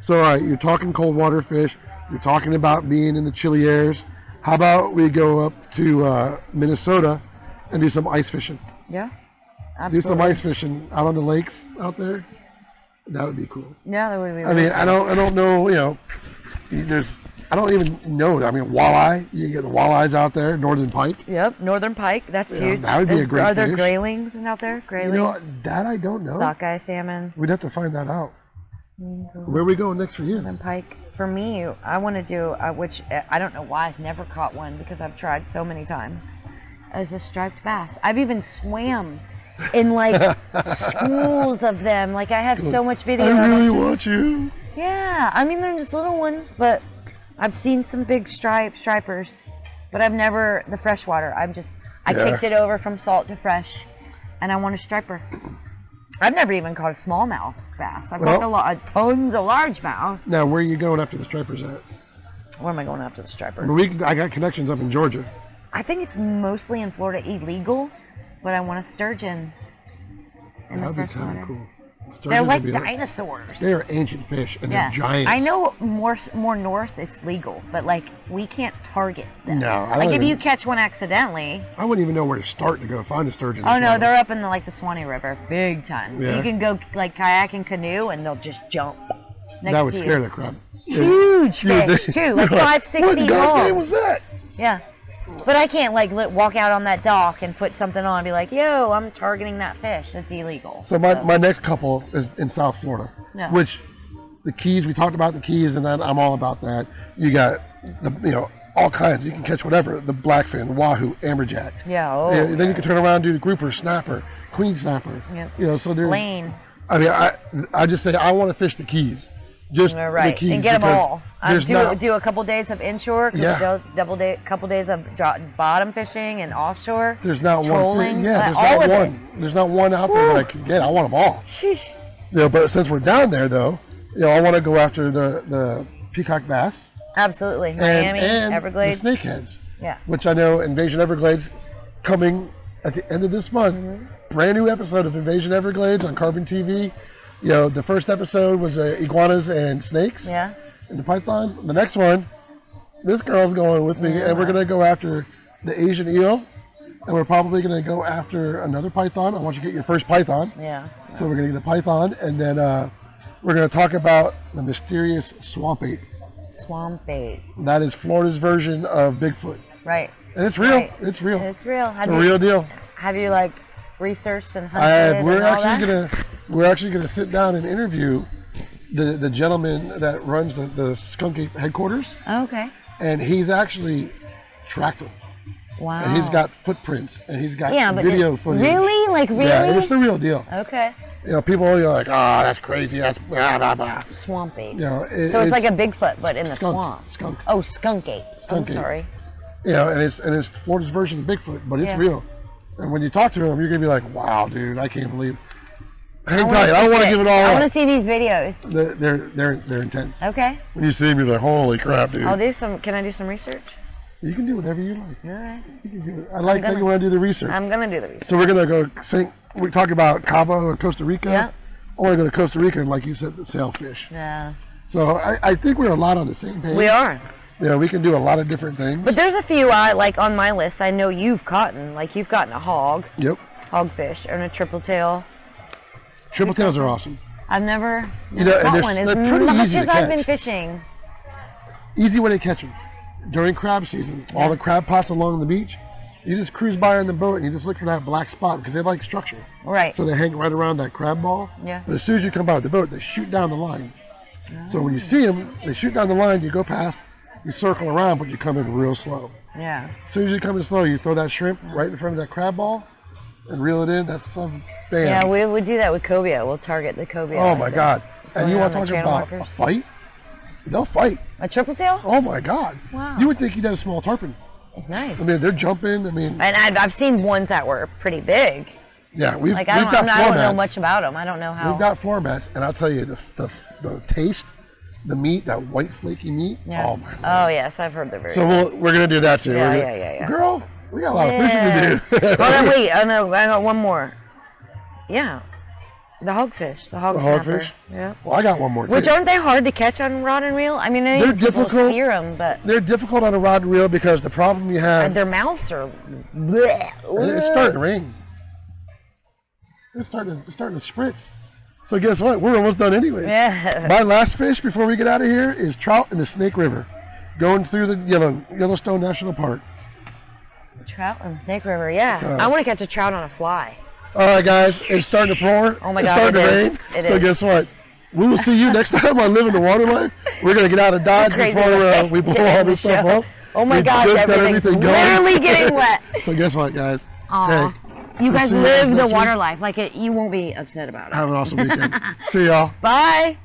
S1: So, all right, you're talking cold water fish. You're talking about being in the chilly airs. How about we go up to Minnesota and do some ice fishing?
S2: Yeah, absolutely.
S1: Do some ice fishing out on the lakes out there. That would be cool.
S2: Yeah, that would be.
S1: I mean, I don't know. You know, I don't even know. I mean, walleye. You get the walleyes out there. Northern pike.
S2: Yep, northern pike. That's huge.
S1: That would be a great fish.
S2: Are there graylings out there? Graylings.
S1: You know, that I don't know.
S2: Sockeye salmon.
S1: We'd have to find that out. Where are we going next for you?
S2: Northern pike. For me, I want to do, which I don't know why I've never caught one because I've tried so many times, is a striped bass. I've even swam in like schools of them. Like I have so much video.
S1: I really want you.
S2: Yeah, I mean they're just little ones, but I've seen some big stripers, but I've never the freshwater. I kicked it over from salt to fresh, and I want a striper. I've never even caught a smallmouth bass. I've caught tons of largemouth.
S1: Now, where are you going after the stripers at?
S2: Where am I going after the striper?
S1: I got connections up in Georgia.
S2: I think it's mostly in Florida illegal, but I want a sturgeon in the freshwater. That'd be kind of cool. They're like dinosaurs.
S1: They are ancient fish, and they're giants.
S2: I know more north it's legal, but like we can't target them.
S1: No,
S2: if you catch one accidentally.
S1: I wouldn't even know where to start to go find a sturgeon.
S2: Oh no, they're up in the Swanee River, big time.
S1: Yeah.
S2: You can go like kayak and canoe, and they'll just jump.
S1: That would scare the crap.
S2: Huge fish too, like 5-6 feet long. What
S1: goddamn was that?
S2: Yeah. But I can't walk out on that dock and put something on and be like, yo, I'm targeting that fish. That's illegal.
S1: So my next couple is in South Florida, which the Keys, we talked about the Keys, and I'm all about that. You got all kinds. You can catch whatever, the blackfin, wahoo, amberjack.
S2: Yeah.
S1: Then you can turn around and do the grouper, snapper, queen snapper.
S2: Yep.
S1: So there's
S2: lane.
S1: I mean, I just say I want to fish the Keys. Just the Keys,
S2: and get them all. Do a couple days of inshore, couple days of bottom fishing and offshore.
S1: There's not
S2: trolling,
S1: one. There's not one out there that I can get. I want them all.
S2: Sheesh.
S1: But since we're down there, though, I want to go after the peacock bass.
S2: Absolutely, Miami,
S1: and
S2: Everglades,
S1: the snakeheads.
S2: Yeah.
S1: Which I know Invasion Everglades coming at the end of this month. Mm-hmm. Brand new episode of Invasion Everglades on Carbon TV. The first episode was iguanas and snakes.
S2: Yeah.
S1: And the pythons. The next one, this girl's going with me, and we're going to go after the Asian eel, and we're probably going to go after another python. I want you to get your first python.
S2: Yeah.
S1: So we're going to get a python, and then we're going to talk about the mysterious swamp ape.
S2: Swamp ape.
S1: That is Florida's version of Bigfoot.
S2: Right.
S1: And it's real.
S2: Right.
S1: It's real.
S2: It's real.
S1: It's a real deal.
S2: Have you researched and hunted?
S1: We're actually gonna sit down and interview the gentleman that runs the skunk ape headquarters.
S2: Oh, okay.
S1: And he's actually tracked them.
S2: Wow.
S1: And he's got footprints, and he's got video footage.
S2: Really? Really?
S1: Yeah, it's the real deal.
S2: Okay.
S1: People are like, that's crazy. That's blah, blah, blah.
S2: Swamp ape.
S1: So
S2: it's like a Bigfoot, but in the
S1: skunk,
S2: swamp.
S1: Skunk.
S2: Oh, skunk ape. I'm sorry.
S1: And it's Florida's version of Bigfoot, but it's real. And when you talk to him, you're gonna be like, wow, dude, I can't believe. I don't want to give it all up.
S2: I want to see these videos.
S1: They're intense.
S2: Okay.
S1: When you see them, you're like, holy crap, dude.
S2: Can I do some research?
S1: You can do whatever you like.
S2: All right.
S1: You can do it. I like that you want to do the research.
S2: I'm going to do the research.
S1: So we're going to go we talk about Cabo and Costa Rica.
S2: Yeah.
S1: I want to go to Costa Rica, and like you said, the sailfish.
S2: Yeah.
S1: So I think we're a lot on the same page.
S2: We are.
S1: We can do a lot of different things.
S2: But there's a few on my list I know you've caught. You've gotten a hog.
S1: Yep.
S2: Hogfish and a triple tail.
S1: Triple tails are awesome.
S2: I've never caught one. As much as I've been fishing.
S1: Easy way to catch them. During crab season, all the crab pots along the beach, you just cruise by on the boat and you just look for that black spot because they like structure.
S2: Right.
S1: So they hang right around that crab ball.
S2: Yeah.
S1: But as soon as you come by the boat, they shoot down the line. Oh. So when you see them, they shoot down the line, you go past, you circle around, but you come in real slow.
S2: Yeah.
S1: As soon as you come in slow, you throw that shrimp right in front of that crab ball, and reel it in. That's some bam.
S2: Yeah, we would do that with cobia. We'll target the cobia.
S1: Oh my God! And you want to
S2: on the
S1: talk
S2: channel
S1: about
S2: markers.
S1: a fight? They'll fight.
S2: A triple sail?
S1: Oh my God!
S2: Wow.
S1: You would think you'd have a small tarpon.
S2: Nice.
S1: I mean, they're jumping. I mean,
S2: And I've seen ones that were pretty big.
S1: yeah, we've
S2: Like
S1: got
S2: I don't know
S1: formats.
S2: much about them. I don't know how.
S1: We've got formats, and I'll tell you the taste, the meat, that white flaky meat.
S2: Yeah.
S1: Oh my Lord.
S2: Oh yes, I've heard they're very.
S1: So
S2: good.
S1: we're gonna do that too.
S2: Yeah,
S1: We're gonna-
S2: yeah.
S1: Girl, we got a lot of
S2: Yeah.
S1: fishing to do.
S2: Well, then wait. I got one more. Yeah, the hogfish. The hog
S1: The
S2: snapper.
S1: hogfish?
S2: Yeah.
S1: Well, I got one more too.
S2: Which aren't they hard to catch on rod and reel? I mean, I
S1: They're
S2: know people
S1: difficult.
S2: spear them, but
S1: They're difficult on a rod and reel because the problem you have.
S2: their mouths are. Bleh.
S1: It's starting to rain. It's starting to spritz. So guess what? We're almost done anyways.
S2: Yeah.
S1: My last fish before we get out of here is trout in the Snake River, going through the Yellowstone National Park.
S2: Trout in the Snake River. Yeah.
S1: So-
S2: I want to catch a trout on a fly.
S1: All right, guys, it's starting to pour.
S2: Oh my
S1: It's
S2: God,
S1: starting
S2: it
S1: to
S2: is.
S1: rain.
S2: It
S1: So
S2: is.
S1: guess what? We will see you next time on Living the Water Life. We're gonna get out of Dodge
S2: Crazy
S1: before
S2: way
S1: we
S2: to
S1: blow all
S2: end the
S1: this stuff
S2: show.
S1: up.
S2: Oh my
S1: We've
S2: gosh,
S1: just got
S2: everything's
S1: everything going.
S2: literally getting wet.
S1: So guess what, guys?
S2: Aw.
S1: Hey,
S2: You
S1: we'll
S2: guys
S1: see you
S2: live the
S1: next
S2: water
S1: week.
S2: life. Like you won't be upset about it.
S1: Have an awesome weekend. See y'all.
S2: Bye.